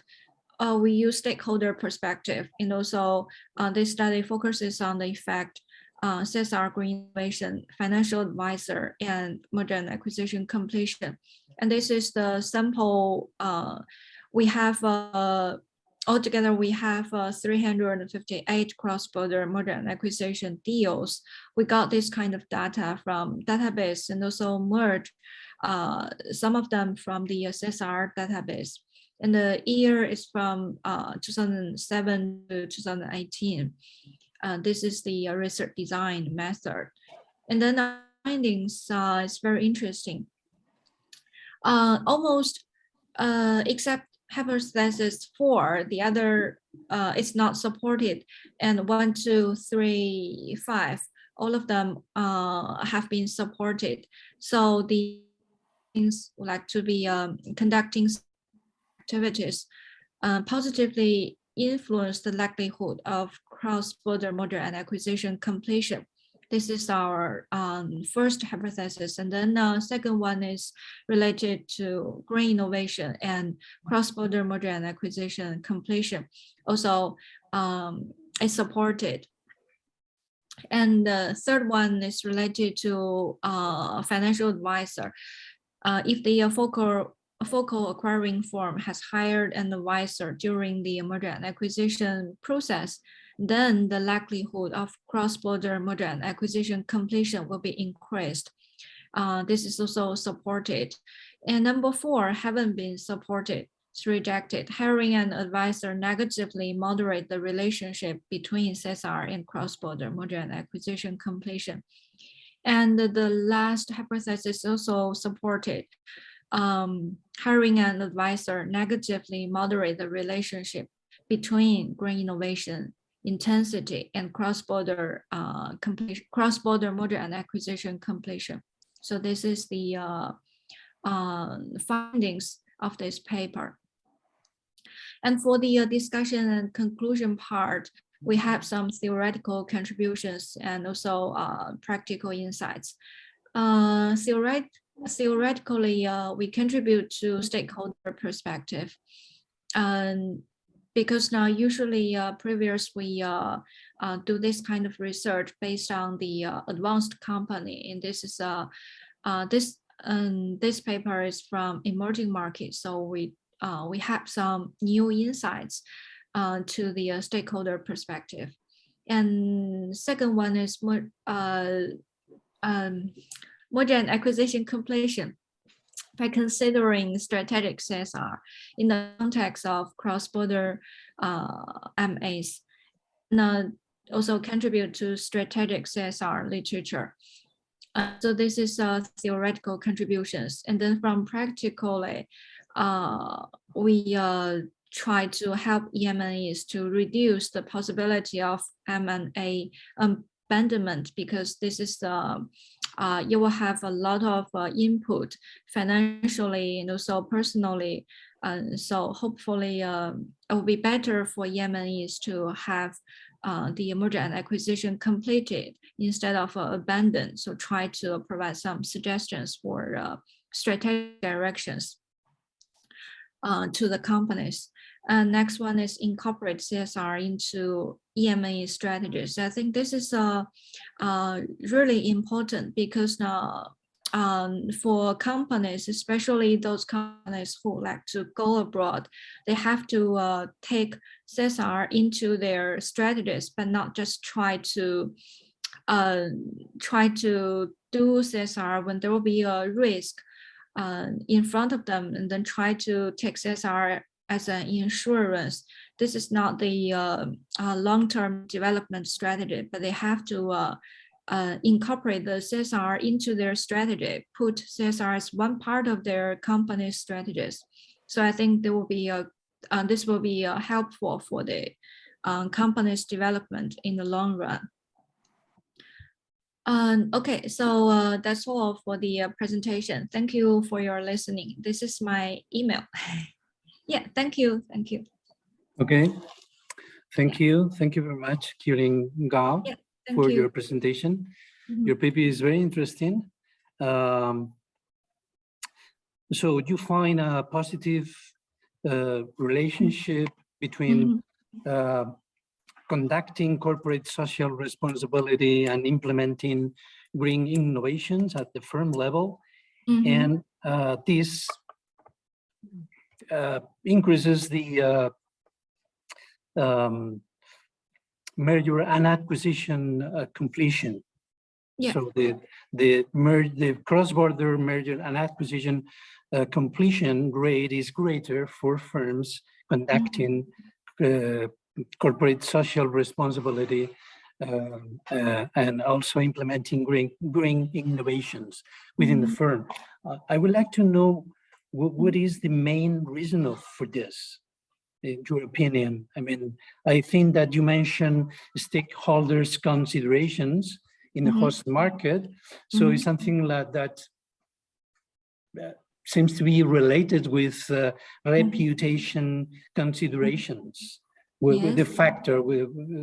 we use stakeholder perspective, and also this study focuses on the effect CSR, green innovation, financial advisor, and merger and acquisition completion. And this is the sample. We have altogether we have 358 cross-border merger and acquisition deals. We got this kind of data from database and also merged some of them from the CSR database. And the year is from 2007 to 2018. This is the research design method. And then the findings is very interesting. Almost except hypothesis 4, the other is not supported, and 1, 2, 3, 5, all of them have been supported. So the things would like to be conducting activities positively influence the likelihood of cross-border merger and acquisition completion. This is our first hypothesis. And then second one is related to green innovation and cross-border merger and acquisition completion. Also, is supported. And the third one is related to financial advisor. If the focal acquiring firm has hired an advisor during the merger and acquisition process, then the likelihood of cross-border merger and acquisition completion will be increased. This is also supported. And number 4 haven't been supported. It's rejected. Hiring an advisor negatively moderate the relationship between CSR and cross-border merger and acquisition completion. And the last hypothesis also supported. Hiring an advisor negatively moderate the relationship between green innovation intensity and cross-border merger and acquisition completion. So this is the findings of this paper. And for the discussion and conclusion part, we have some theoretical contributions and also practical insights. Theoretically, we contribute to stakeholder perspective. Because now usually previous we do this kind of research based on the advanced company, and this is this paper is from emerging markets, so we have some new insights to the stakeholder perspective. And second one is merger and acquisition completion. By considering strategic CSR in the context of cross-border MAs, and also contribute to strategic CSR literature. So this is theoretical contributions. And then from practically, we try to help EMNEs to reduce the possibility of M&A abandonment, because this is you will have a lot of input financially and also personally. So hopefully it will be better for EMNEs to have the merger and acquisition completed instead of abandoned. So try to provide some suggestions for strategic directions to the companies. And next one is incorporate CSR into EMA strategies. I think this is really important, because now for companies, especially those companies who like to go abroad, they have to take CSR into their strategies, but not just try to do CSR when there will be a risk in front of them, and then try to take CSR as an insurance. This is not the long-term development strategy, but they have to incorporate the CSR into their strategy, put CSR as one part of their company's strategies. So I think there will be this will be helpful for the company's development in the long run. Okay, so that's all for the presentation. Thank you for your listening. This is my email. Yeah, thank you. Thank you. Okay. Thank you. Thank you very much, Kirin Gao, Yeah, for you. your presentation. Mhm. Your paper is very interesting. So you find a positive relationship between conducting corporate social responsibility and implementing green innovations at the firm level. And this increases the merger and acquisition completion. Yeah. So the cross-border merger and acquisition completion rate is greater for firms conducting corporate social responsibility and also implementing green innovations within the firm. I would like to know what is the main reason for this, in your opinion? I mean, I think that you mentioned stakeholders' considerations in the host market. So it's something like that seems to be related with reputation considerations. With the factor,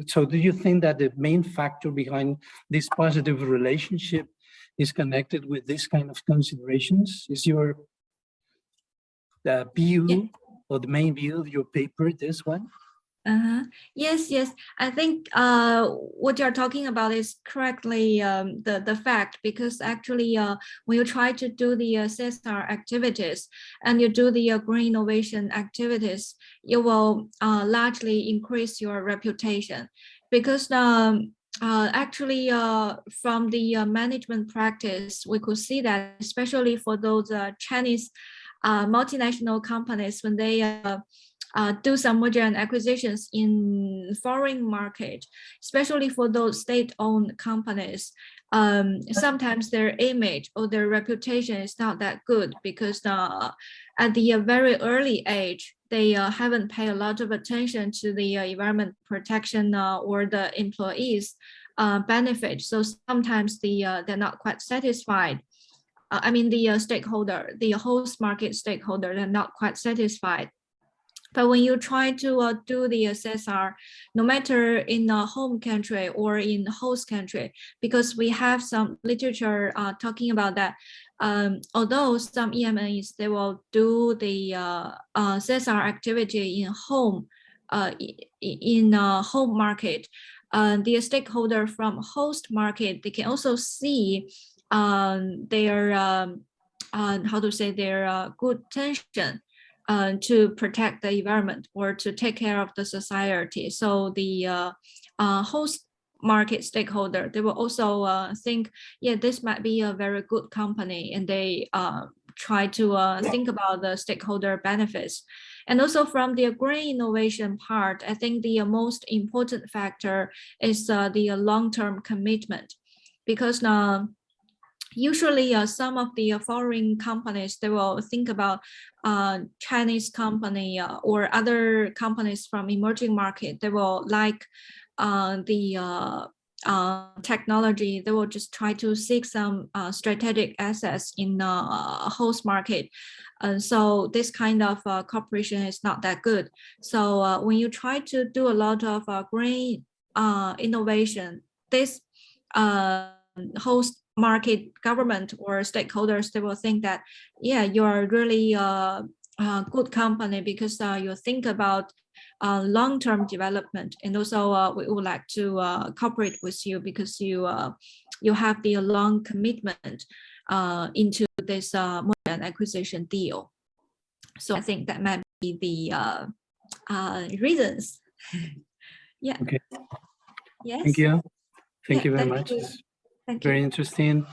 so do you think that the main factor behind this positive relationship is connected with this kind of considerations? Is your view or the main view of your paper this one? Yes. I think what you're talking about is correctly the fact, because actually when you try to do the CSR activities and you do the green innovation activities, you will largely increase your reputation, because actually from the management practice, we could see that especially for those Chinese multinational companies, when they do some merger and acquisitions in foreign market, especially for those state-owned companies, sometimes their image or their reputation is not that good, because at the very early age, they haven't paid a lot of attention to the environment protection or the employees' benefit. So sometimes they're not quite satisfied. I mean, the host market stakeholder, they're not quite satisfied. But when you try to do the CSR, no matter in the home country or in the host country, because we have some literature talking about that, although some EMNs, they will do the CSR activity in home, home market, the stakeholder from host market, they can also see their, how to say, their good tension to protect the environment or to take care of the society. So the host market stakeholder, they will also think, yeah, this might be a very good company, and they try to think about the stakeholder benefits. And also from the green innovation part, I think the most important factor is the long-term commitment, because usually some of the foreign companies, they will think about Chinese company or other companies from emerging market. They will like the technology. They will just try to seek some strategic assets in the host market. And so this kind of cooperation is not that good. So when you try to do a lot of green innovation, this host market government or stakeholders, they will think that, yeah, you are really a good company, because you think about long-term development, and also we would like to cooperate with you because you have the long commitment into this merger and acquisition deal. So I think that might be the reasons. Yeah. Okay. Yes. Thank you. Thank you very thank much. you. It's Thank very you. interesting.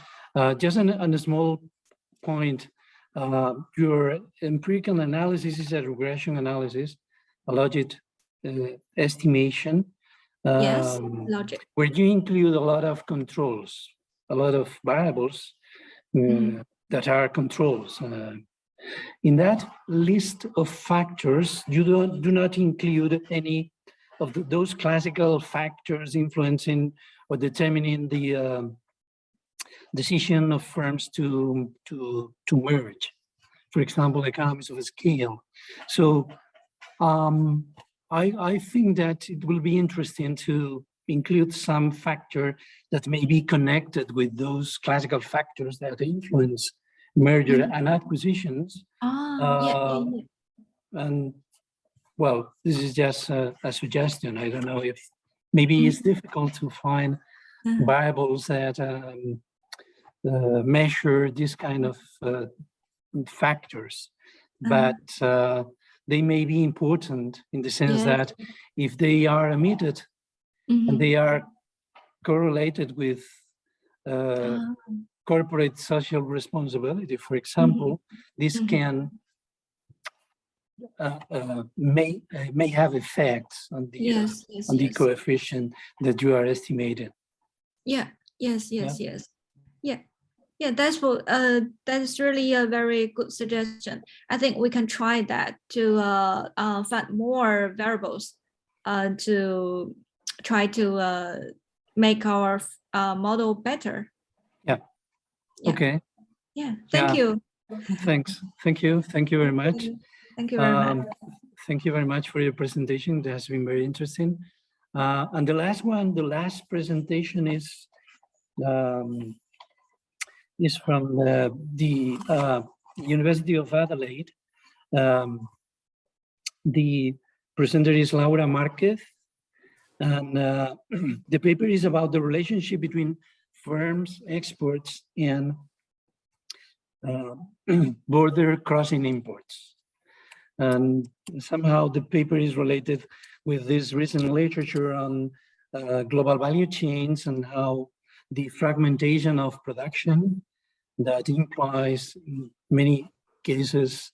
Just on a small point, your empirical analysis is a regression analysis, a logic estimation. Yes, logic. Where you include a lot of controls, a lot of variables that are controls. In that list of factors, you do not include any those classical factors influencing or determining the decision of firms to merge. For example, economies of scale. So I think that it will be interesting to include some factor that may be connected with those classical factors that influence merger and acquisitions. And well, this is just a suggestion. I don't know if maybe it's difficult to find variables that measure this kind of factors, but they may be important in the sense that if they are emitted and they are correlated with corporate social responsibility, for example, this can may have effects on the coefficient that you are estimating. That is really a very good suggestion. I think we can try that to find more variables to try to make our model better. Okay. Thank you. Thanks. Thank you very much. Thank you very much. Thank you very much for your presentation. That has been very interesting. And the last presentation is from the University of Adelaide. The presenter is Laura Marquez, and the paper is about the relationship between firms, exports, and border crossing imports. And somehow the paper is related with this recent literature on global value chains and how the fragmentation of production that implies in many cases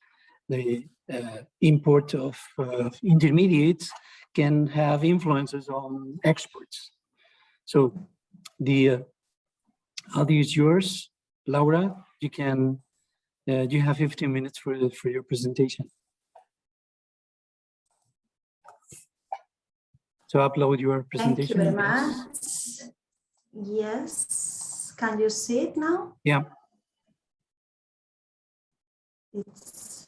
the import of intermediates can have influences on exports. So the audio is yours, Laura. You can you have 15 minutes for your presentation. So upload your presentation. Thank you very much. Yes, can you see it now? Yeah. It's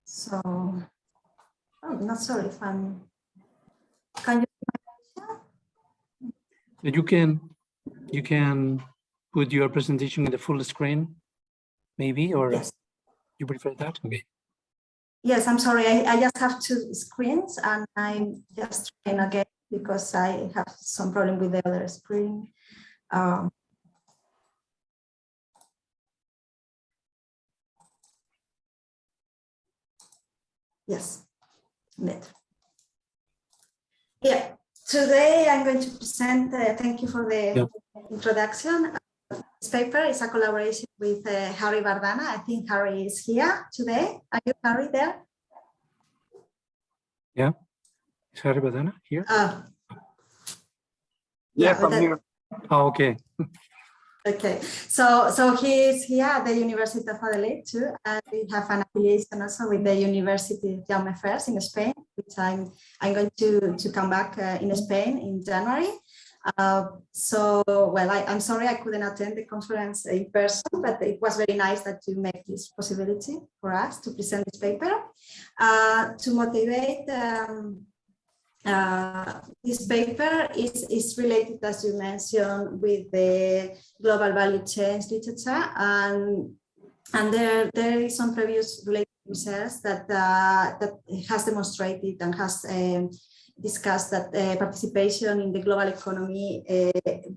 so I'm not sure if I'm. Can you? You can put your presentation in the full screen, maybe, or yes. You prefer that? Okay. Yes, I'm sorry. I just have two screens, and I'm just trying again because I have some problem with the other screen. Yes, better. Yeah, today I'm going to present, thank you for the introduction. This paper is a collaboration with Harry Bardana. I think Harry is here today. Are you, Harry, there? Yeah, is Harry Bardana here? Yeah, I'm here. Oh, okay. Okay, so he is here at the University of Adelaide too, and we have an affiliation also with the University of Jaume I in Spain, which I'm going to come back in Spain in January. So, well, I'm sorry I couldn't attend the conference in person, but it was very nice that you make this possibility for us to present this paper. To motivate this paper is related, as you mentioned, with the global value chains literature, and there is some previous related research that has demonstrated and has discussed that participation in the global economy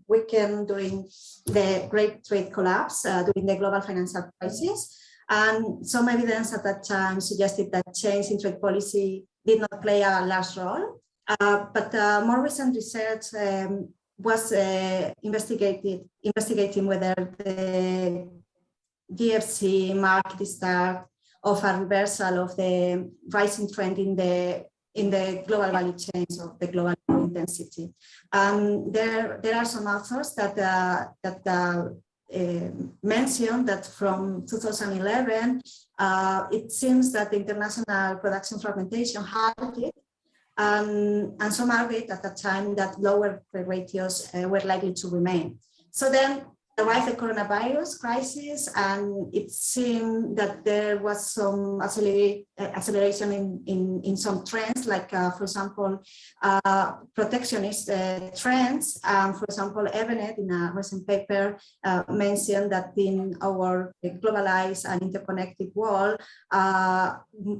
weakened during the Great Trade Collapse, during the global financial crisis, and some evidence at that time suggested that change in trade policy did not play a large role. But more recent research was investigating whether the GFC marked the start of a reversal of the rising trend in the global value chains of the global intensity. There are some authors that mention that from 2011, it seems that the international production fragmentation halted, and some argued at the time that lower ratios were likely to remain. So then arrived the coronavirus crisis, and it seemed that there was some acceleration in some trends, like, for example, protectionist trends. For example, Evenet, in a recent paper, mentioned that in our globalized and interconnected world,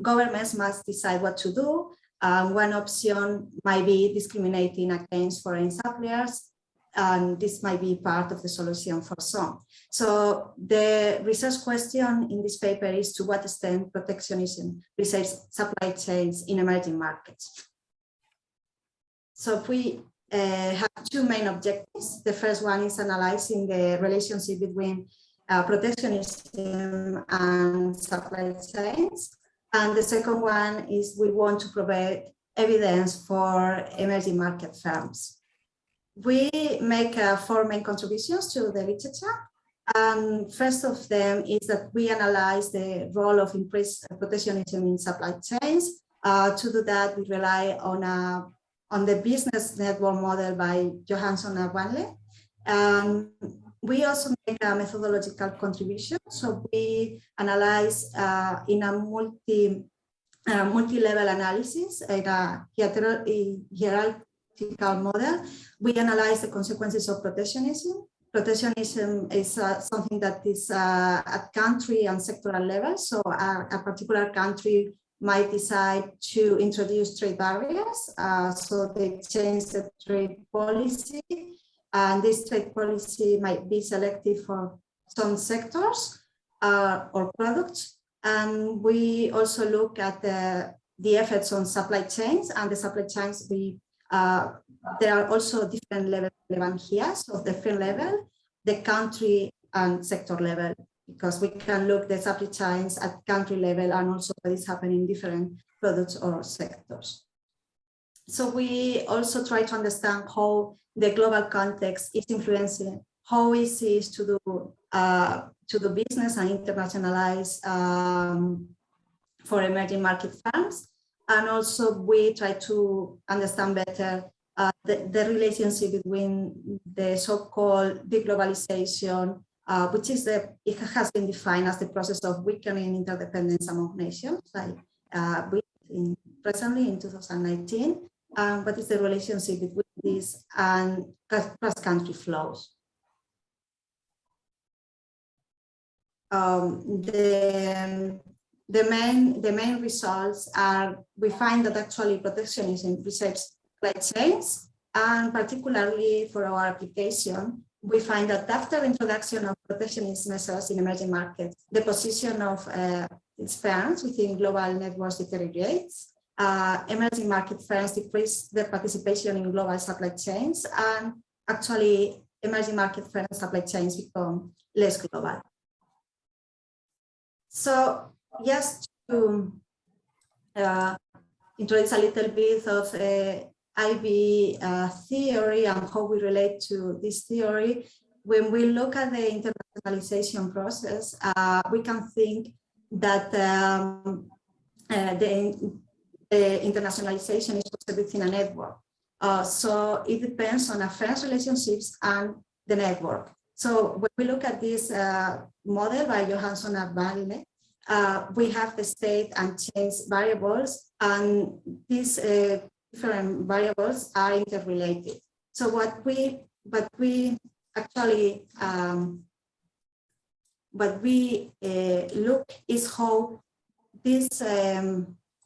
governments must decide what to do. One option might be discriminating against foreign suppliers, and this might be part of the solution for some. So the research question in this paper is to what extent protectionism reshapes supply chains in emerging markets. So if we have two main objectives. The first one is analyzing the relationship between protectionism and supply chains. And the second one is we want to provide evidence for emerging market firms. We make 4 main contributions to the literature. First of them is that we analyze the role of increased protectionism in supply chains. To do that, we rely on the business network model by Johansson and Wanley. We also make a methodological contribution. So we analyze in a multi-level analysis, in a hierarchical model. We analyze the consequences of protectionism. Protectionism is something that is at country and sectoral level. So a particular country might decide to introduce trade barriers. So they change the trade policy. And this trade policy might be selective for some sectors or products. And we also look at the effects on supply chains, and the supply chains there are also different levels relevant here. So different level, the country and sector level, because we can look the supply chains at country level and also what is happening in different products or sectors. So we also try to understand how the global context is influencing how easy it is to do business and internationalize for emerging market firms. And also we try to understand better the relationship between the so-called deglobalization, which is it has been defined as the process of weakening interdependence among nations, like presently in 2019. What is the relationship between this and cross-country flows? The main results are, we find that actually protectionism reshapes supply chains, and particularly for our application, we find that after the introduction of protectionist measures in emerging markets, the position of its firms within global networks deteriorates. Emerging market firms decrease their participation in global supply chains, and actually emerging market firms supply chains become less global. So just to introduce a little bit of IB theory and how we relate to this theory, when we look at the internationalization process, we can think that the internationalization is also within a network. So it depends on a firm's relationships and the network. So when we look at this model by Johansson and Wanley, we have the state and change variables, and these different variables are interrelated. So what we actually look is how this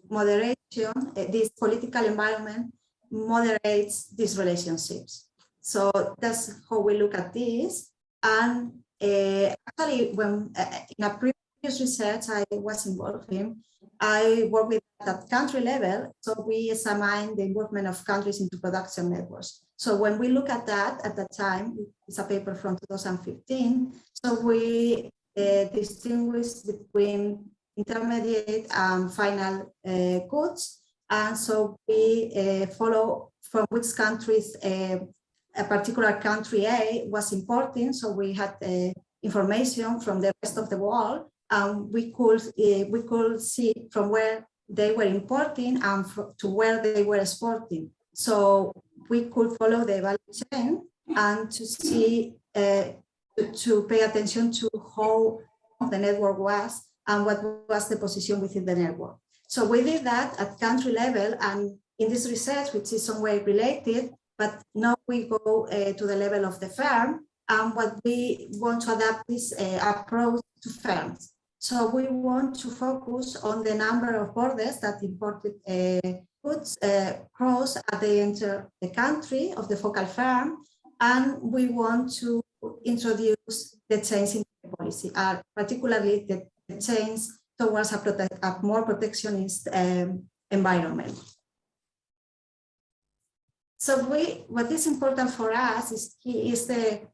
moderation, this political environment moderates these relationships. So that's how we look at this. And actually, when in a previous research I was involved in, I work with at country level. So we examine the involvement of countries into production networks. So when we look at that, at that time, it's a paper from 2015. So we distinguish between intermediate and final goods. And so we follow from which countries a particular country A was importing. So we had information from the rest of the world, and we could see from where they were importing and to where they were exporting. So we could follow the value chain and to see, to pay attention to how the network was and what was the position within the network. So we did that at country level, and in this research, which is some way related, but now we go to the level of the firm, and what we want to adapt this approach to firms. So we want to focus on the number of borders that imported goods cross as they enter the country of the focal firm, and we want to introduce the change in the policy, particularly the change towards a more protectionist environment. So what is important for us is the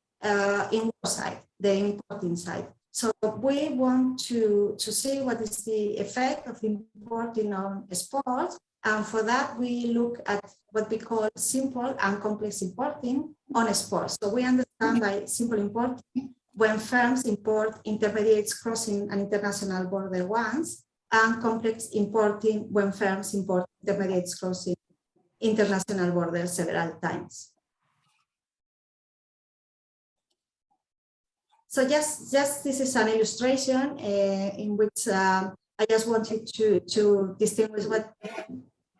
inward side, the importing side. So we want to see what is the effect of importing on exports. And for that, we look at what we call simple and complex importing on exports. So we understand by simple importing when firms import intermediates crossing an international border once, and complex importing when firms import intermediates crossing international borders several times. So just this is an illustration in which I just wanted to distinguish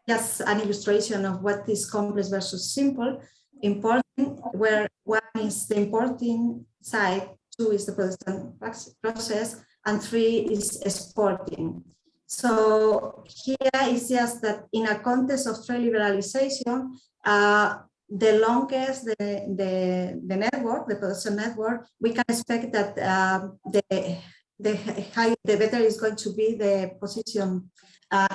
just an illustration of what is complex versus simple importing, where one is the importing side, 2 is the production process, and 3 is exporting. So here is just that in a context of trade liberalization, the longest the network, the production network, we can expect that the better is going to be the position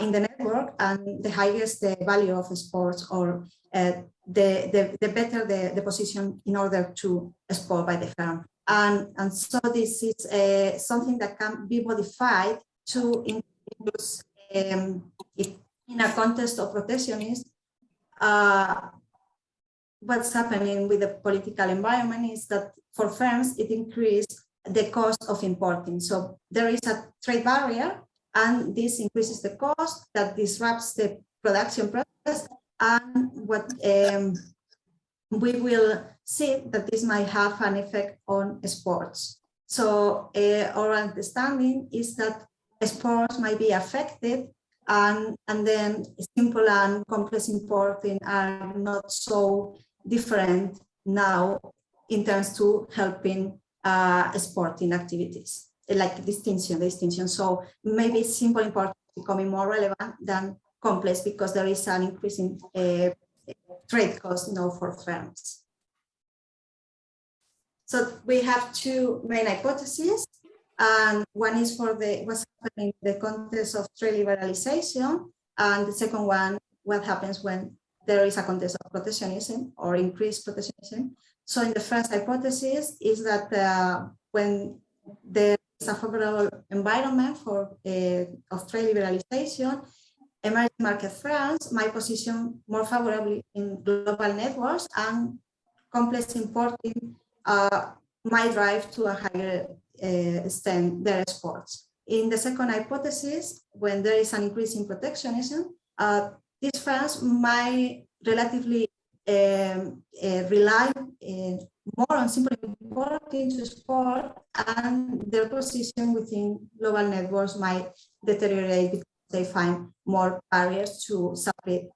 in the network, and the highest the value of exports, or the better the position in order to export by the firm. And so this is something that can be modified to introduce in a context of protectionism. What's happening with the political environment is that for firms, it increased the cost of importing. So there is a trade barrier, and this increases the cost, that disrupts the production process. And what we will see that this might have an effect on exports. So our understanding is that exports might be affected, and then simple and complex importing are not so different now in terms to helping exporting activities, like distinction. So maybe simple importing is becoming more relevant than complex, because there is an increasing trade cost now for firms. So we have 2 main hypotheses, and one is for what's happening in the context of trade liberalization, and the second one, what happens when there is a context of protectionism or increased protectionism. So in the first hypothesis is that when there is a favorable environment for of trade liberalization, emerging market firms might position more favorably in global networks, and complex importing might drive to a higher extent their exports. In the second hypothesis, when there is an increase in protectionism, these firms might relatively rely more on simple importing to export, and their position within global networks might deteriorate because they find more barriers to supply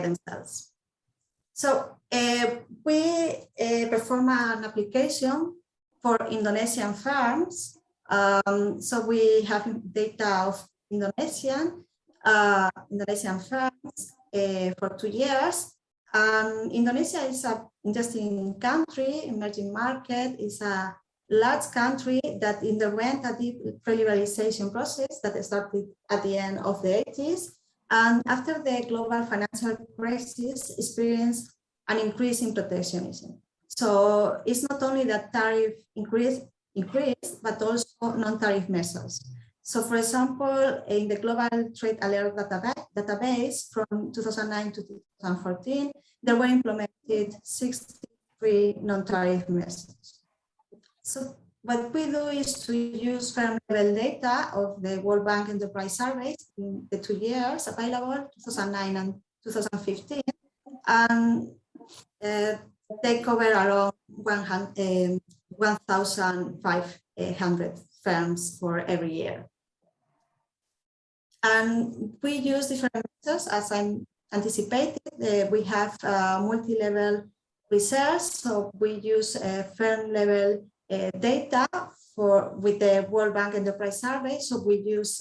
themselves. So we perform an application for Indonesian firms. So we have data of Indonesian firms for 2 years. Indonesia is an interesting country, emerging market, is a large country that underwent a deep liberalization process that started at the end of the 80s. And after the global financial crisis, experienced an increase in protectionism. So it's not only that tariff increased, but also non-tariff measures. So for example, in the Global Trade Alert database from 2009 to 2014, there were implemented 60 free non-tariff methods. So what we do is to use firm level data of the World Bank Enterprise Surveys in the 2 years available, 2009 and 2015, and they cover around 1,500 firms for every year. And we use different methods, as I anticipated. We have multi-level research, so we use firm level data with the World Bank Enterprise Survey. So we use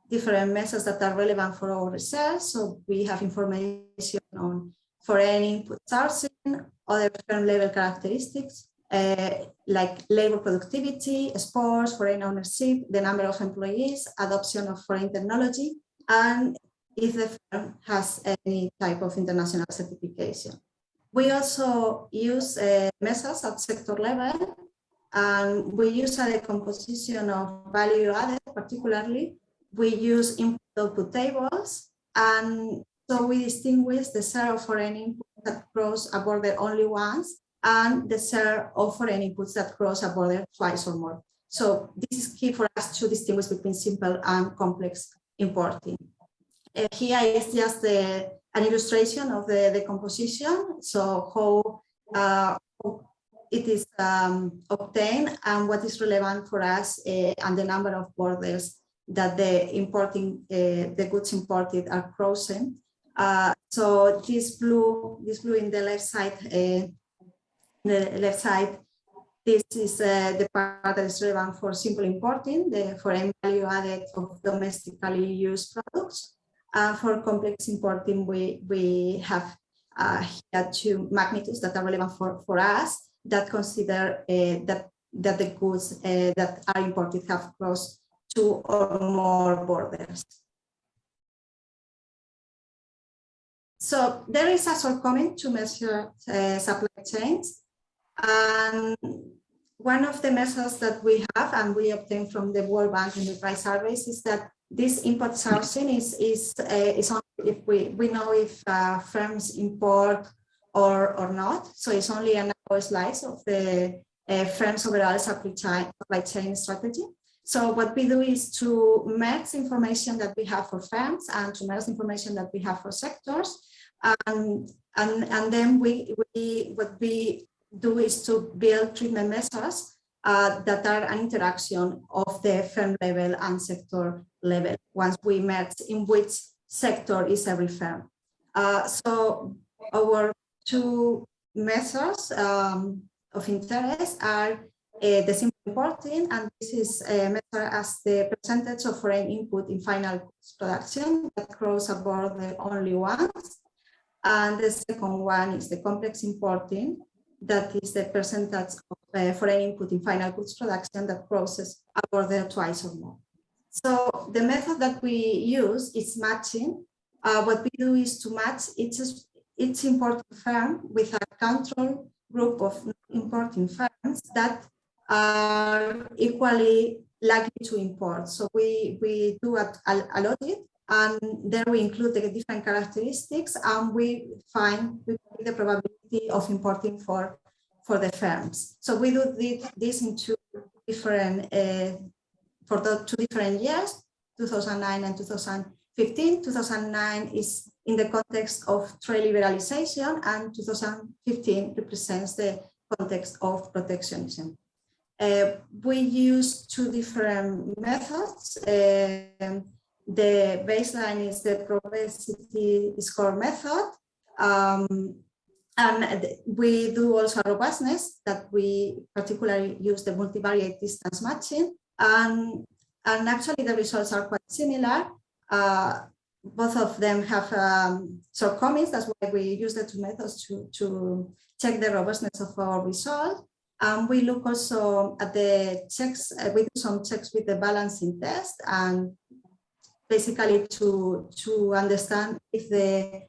different methods that are relevant for our research. So we have information on foreign input sourcing, other firm level characteristics, like labor productivity, exports, foreign ownership, the number of employees, adoption of foreign technology, and if the firm has any type of international certification. We also use methods at sector level, and we use a decomposition of value added. Particularly, we use input-output tables, and so we distinguish the share of foreign inputs that cross a border only once, and the share of foreign inputs that cross a border twice or more. So this is key for us to distinguish between simple and complex importing. Here is just an illustration of the decomposition, so how it is obtained and what is relevant for us, and the number of borders that the goods imported are crossing. So this blue in the left side, this is the part that is relevant for simple importing, the foreign value added of domestically used products. For complex importing, we have here 2 magnitudes that are relevant for us, that consider that the goods that are imported have crossed 2 or more borders. So there is a shortcoming to measure supply chains. And one of the methods that we have and we obtain from the World Bank Enterprise Surveys is that this import sourcing is only if we know if firms import or not. So it's only a narrow slice of the firm's overall supply chain strategy. So what we do is to merge information that we have for firms and to merge information that we have for sectors. And then what we do is to build treatment measures that are an interaction of the firm level and sector level once we merge in which sector is every firm. So our 2 measures of interest are the simple importing, and this is measured as the percentage of foreign input in final goods production that cross a border only once. And the second one is the complex importing, that is the percentage of foreign input in final goods production that crosses a border twice or more. So the method that we use is matching. What we do is to match each importing firm with a control group of importing firms that are equally likely to import. So we do a audit, and there we include the different characteristics, and we find the probability of importing for the firms. So we do this in 2 different for the 2 different years, 2009 and 2015. 2009 is in the context of trade liberalization, and 2015 represents the context of protectionism. We use 2 different methods. The baseline is the propensity score method. And we do also robustness, that we particularly use the multivariate distance matching. And actually the results are quite similar. Both of them have shortcomings. That's why we use the 2 methods to check the robustness of our result. We look also at the checks, we do some checks with the balancing test, and basically to understand if the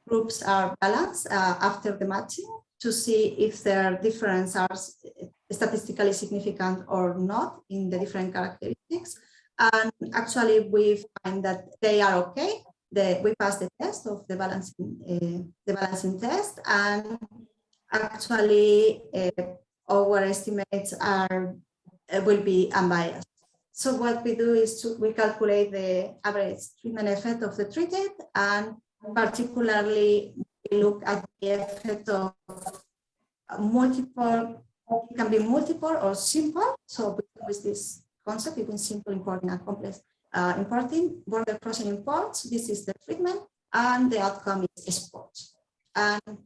groups are balanced after the matching, to see if their differences are statistically significant or not in the different characteristics. And actually we find that they are okay. We pass the test of the balancing test, and actually our estimates will be unbiased. So what we do is we calculate the average treatment effect of the treated, and particularly we look at the effect of multiple, it can be multiple or simple. So with this concept between simple importing and complex importing, border crossing imports, this is the treatment, and the outcome is exports. And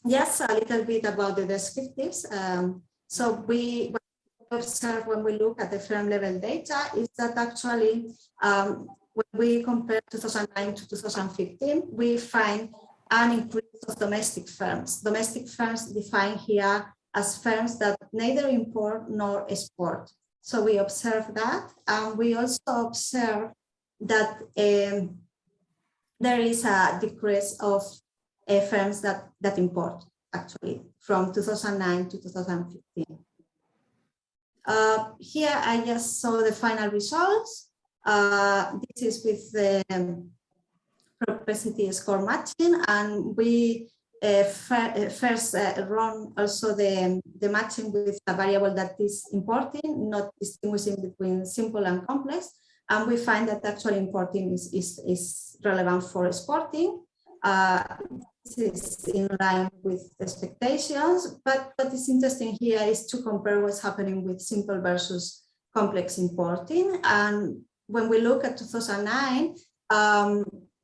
yes, a little bit about the descriptives. So what we observe when we look at the firm level data is that actually when we compare 2009 to 2015, we find an increase of domestic firms. Domestic firms defined here as firms that neither import nor export. So we observe that, and we also observe that there is a decrease of firms that import, actually, from 2009 to 2015. Here I just saw the final results. This is with the propensity score matching, and we first run also the matching with a variable that is importing, not distinguishing between simple and complex, and we find that actually importing is relevant for exporting. This is in line with expectations, but what is interesting here is to compare what's happening with simple versus complex importing. And when we look at 2009,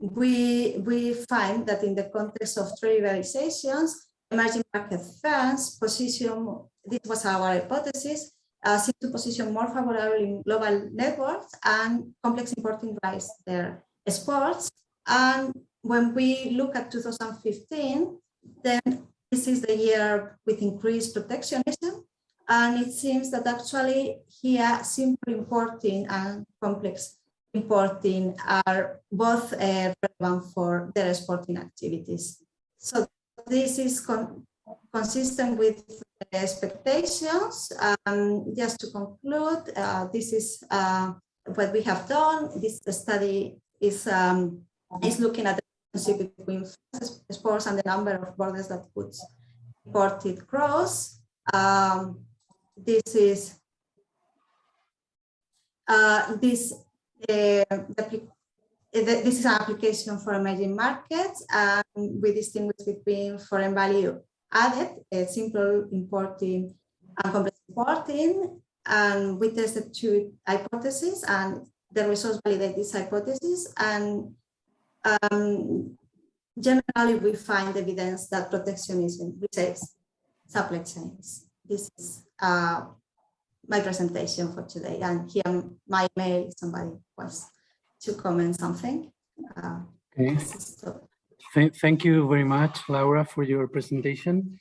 we find that in the context of trade liberalizations, emerging market firms position, this was our hypothesis, seem to position more favorably in global networks, and complex importing drives their exports. And when we look at 2015, then this is the year with increased protectionism. And it seems that actually here, simple importing and complex importing are both relevant for their exporting activities. So this is consistent with the expectations. Just to conclude, this is what we have done. This study is looking at the relationship between exports and the number of borders that goods imported cross. This is this is an application for emerging markets, and we distinguish between foreign value added, simple importing and complex importing, and we tested two hypotheses, and the results validate this hypothesis. And generally, we find evidence that protectionism reshapes supply chains. This is my presentation for today, and here my email if somebody wants to comment something. Okay. Thank you very much, Laura, for your presentation.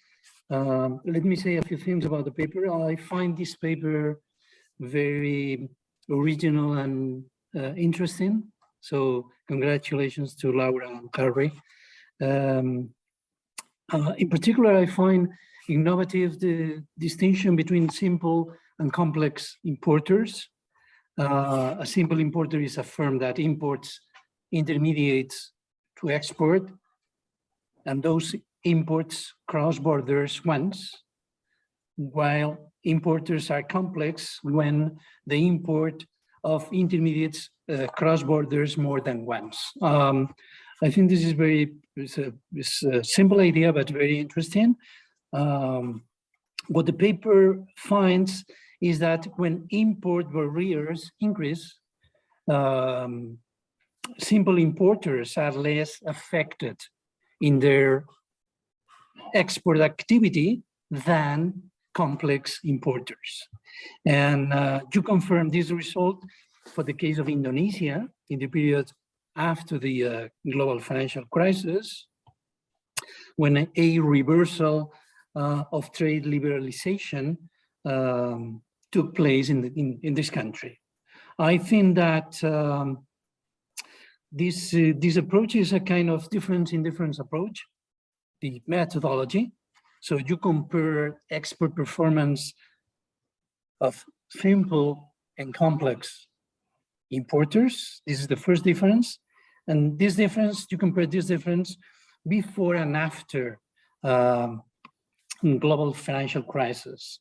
Let me say a few things about the paper. I find this paper very original and interesting. So congratulations to Laura and Harvey. In particular, I find innovative the distinction between simple and complex importers. A simple importer is a firm that imports intermediates to export, and those imports cross borders once, while importers are complex when the import of intermediates cross borders more than once. I think this is it's a simple idea, but very interesting. What the paper finds is that when import barriers increase, simple importers are less affected in their export activity than complex importers. And you confirm this result for the case of Indonesia in the period after the global financial crisis, when a reversal of trade liberalization took place in this country. I think that this approach is a kind of difference in difference approach, the methodology. So you compare export performance of simple and complex importers. This is the first difference. And this difference, you compare this difference before and after global financial crisis.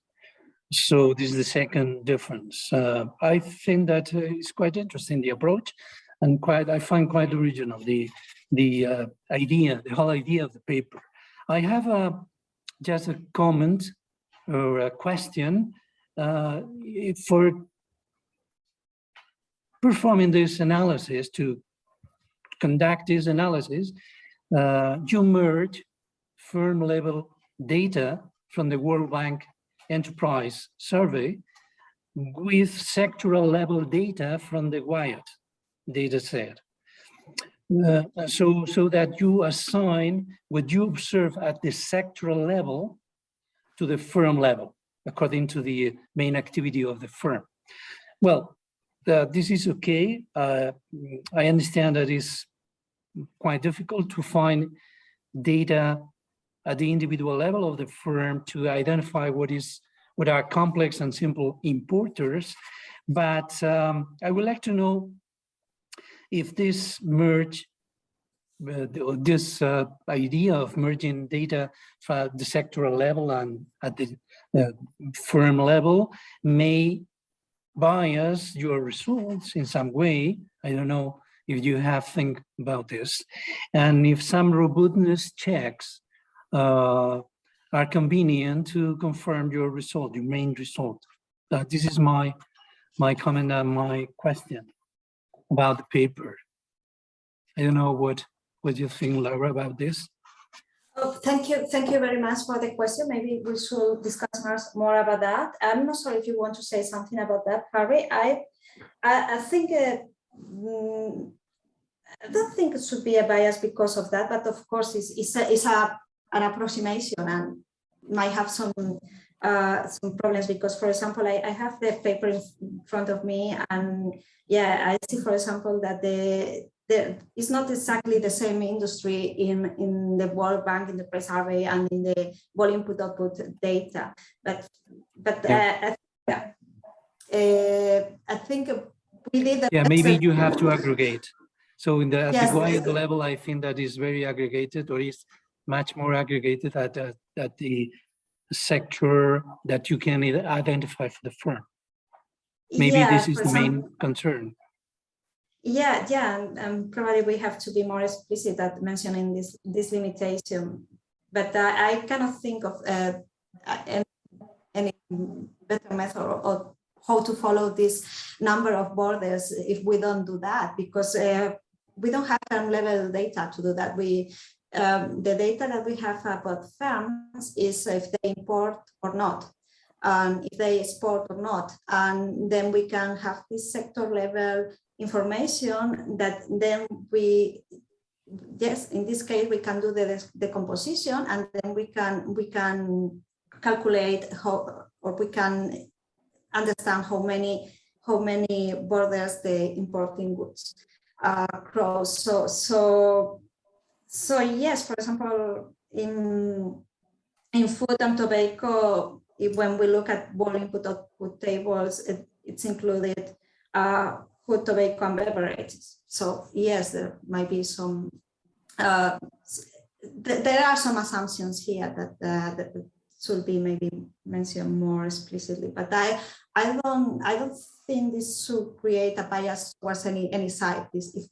So this is the second difference. I think that it's quite interesting, the approach, and I find quite original the whole idea of the paper. I have just a comment or a question for performing this analysis, to conduct this analysis. You merge firm level data from the World Bank Enterprise Survey with sectoral level data from the WIAT data set. So that you assign what you observe at the sectoral level to the firm level, according to the main activity of the firm. Well, this is okay. I understand that it's quite difficult to find data at the individual level of the firm to identify what are complex and simple importers. But I would like to know if this merge, this idea of merging data from the sectoral level and at the firm level may bias your results in some way. I don't know if you have think about this, and if some robustness checks are convenient to confirm your result, your main result. This is my comment and my question about the paper. I don't know what you think, Laura, about this. Oh, thank you very much for the question. Maybe we should discuss more about that. I'm not sure if you want to say something about that, Harry. I think I don't think it should be a bias because of that, but of course it's an approximation and might have some problems, because, for example, I have the paper in front of me, and yeah, I see, for example, that it's not exactly the same industry in the World Bank, in the press survey, and in the volume input-output data. But yeah. I think we did. Yeah, maybe you have to aggregate. So in the Yes, WIAT level, I think that is very aggregated, or is much more aggregated at the sector that you can identify for the firm. Maybe this is the main concern. Yeah, and probably we have to be more explicit at mentioning this limitation. But I cannot think of any better method of how to follow this number of borders if we don't do that, because we don't have firm level data to do that. The data that we have about firms is if they import or not, and if they export or not, and then we can have this sector level information that then in this case we can do the composition, and then we can calculate how, or we can understand how many borders the importing goods cross. So yes, for example, in food and tobacco, when we look at volume input-output tables, it's included food, tobacco, and beverages. So yes, there might be some. There are some assumptions here that should be maybe mentioned more explicitly. But I don't think this should create a bias towards any side. If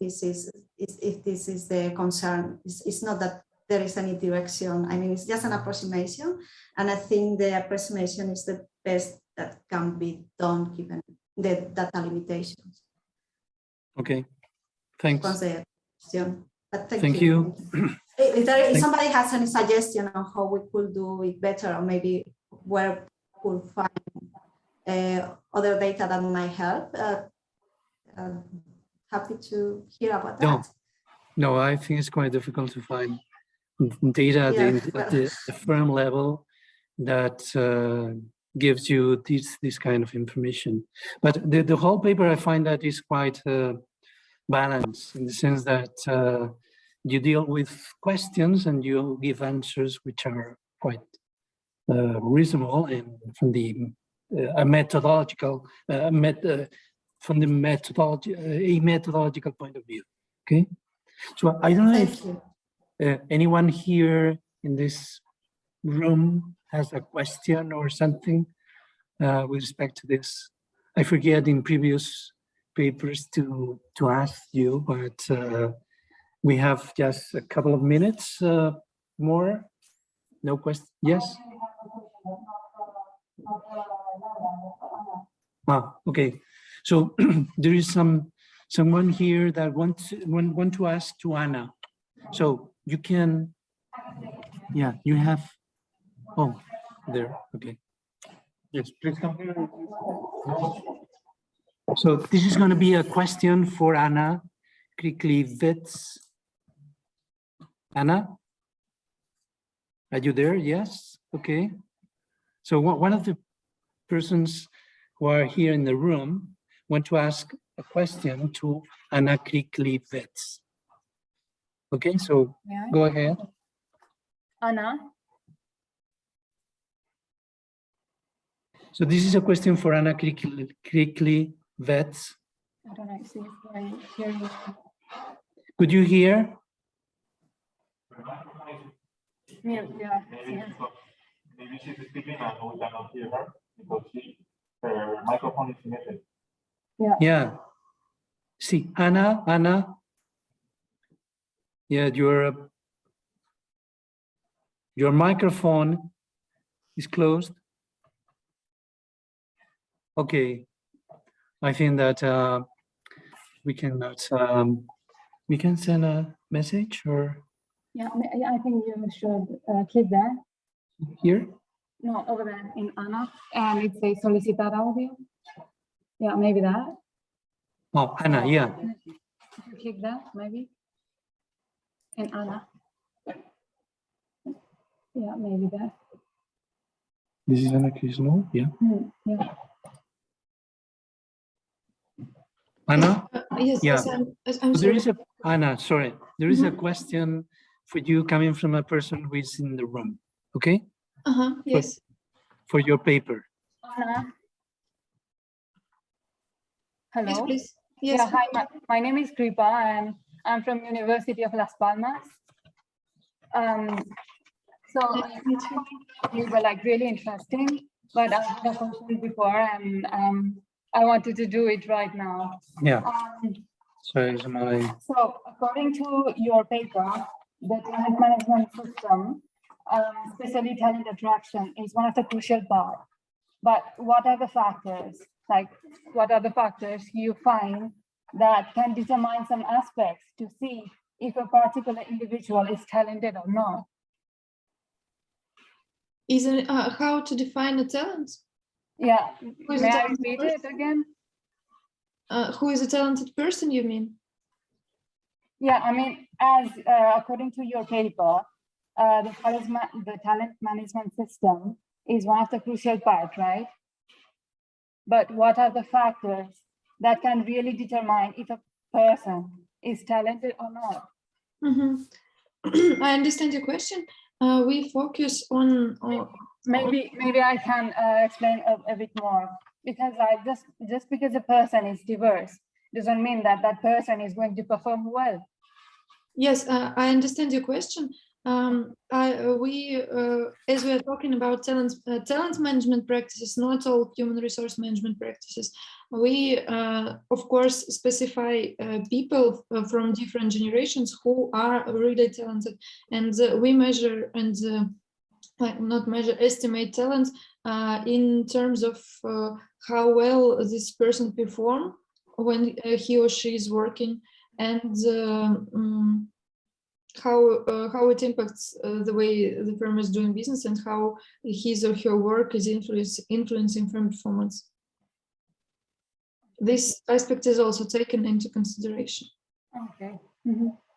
this is the concern, it's not that there is any direction. I mean, it's just an approximation, and I think the approximation is the best that can be done given the data limitations. Okay, thanks. But thank you. If somebody has any suggestion on how we could do it better, or maybe where we could find other data that might help, happy to hear about that. No, I think it's quite difficult to find data at the firm level that gives you this kind of information. But the whole paper, I find that is quite balanced, in the sense that you deal with questions and you give answers which are quite reasonable, and from the methodological point of view. Okay, so I don't know if anyone here in this room has a question or something with respect to this. I forget in previous papers to ask you, but we have just a couple of minutes more. No question? Yes? Okay. So there is someone here that want to ask to Anna. So you can, yeah, you have, oh, there, okay. Yes, please come here. So this is going to be a question for Anna Kriklivets. Anna? Are you there? Yes, okay. So one of the persons who are here in the room want to ask a question to Anna Kriklivets. Okay, so go ahead. Anna. So this is a question for Anna Kriklivets. I don't actually hear you. Could you hear? Mute, yeah. Maybe she's speaking and we cannot hear her because her microphone is muted. Yeah. See, Anna. Yeah, your microphone is closed. Okay. I think that we cannot. We can send a message or. Yeah, I think you should click there. Here? No, over there in Anna, and it says solicitar audio. Yeah, maybe that. Oh, Anna, yeah. If you click that, maybe. In Anna. Yeah, maybe that. This is Anna Krishno, yeah. Yeah. Anna? Yes, Yeah. yes, I'm So there sorry. is a, Anna, sorry. There is a question for you coming from a person who is in the room, okay? Yes. For your paper. Anna. Hello. Yes, please. Yes. Yeah, hi, my name is Kripa and I'm from University of Las Palmas. So you were like really interesting, but I had a question before and I wanted to do it right now. Yeah. So according to your paper, the talent management system, especially talent attraction, is one of the crucial parts. But what are the factors? Like, what are the factors you find that can determine some aspects to see if a particular individual is talented or not? Is it how to define a talent? Yeah, Who is may a I talented repeat person? it again? Who is a talented person, you mean? Yeah, I mean, as according to your paper, the talent management system is one of the crucial parts, right? But what are the factors that can really determine if a person is talented or not? I understand your question. We focus on maybe I can explain a bit more, because just because a person is diverse doesn't mean that that person is going to perform well. Yes, I understand your question. As we are talking about talent management practices, not all human resource management practices, we of course specify people from different generations who are really talented, and we measure and estimate talent in terms of how well this person perform when he or she is working, and how it impacts the way the firm is doing business and how his or her work is influencing firm performance. This aspect is also taken into consideration. Okay.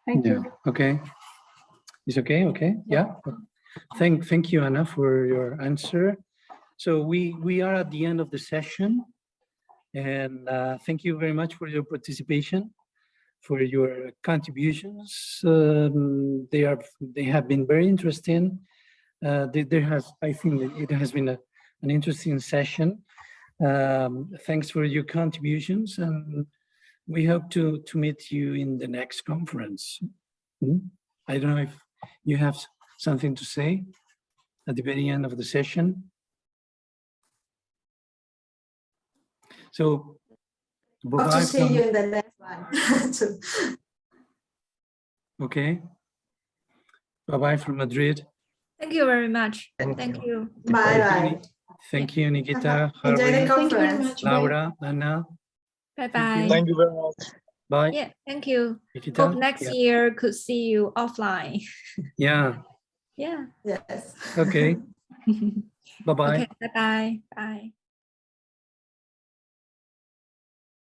Thank you. Okay. It's okay. Okay. Yeah. Thank you, Anna, for your answer. So we are at the end of the session, and thank you very much for your participation, for your contributions. They have been very interesting. I think it has been an interesting session. Thanks for your contributions, and we hope to meet you in the next conference. I don't know if you have something to say. at the very end of the session. So, Hope to bye-bye see from, you in the next one. okay. Bye-bye from Madrid. Thank you very much. Thank Thank you. you. Bye bye. Thank you, Nikita, Enjoy the Harry, Thank you very conference. much. Bye. Laura, Anna. Bye Thank bye. you. Thank you very much. Bye. Yeah, thank you. Nikita. Hope next Yeah. year could see you offline. Yeah. Yeah. Yes. Okay. Bye-bye. Okay. Bye bye. Bye.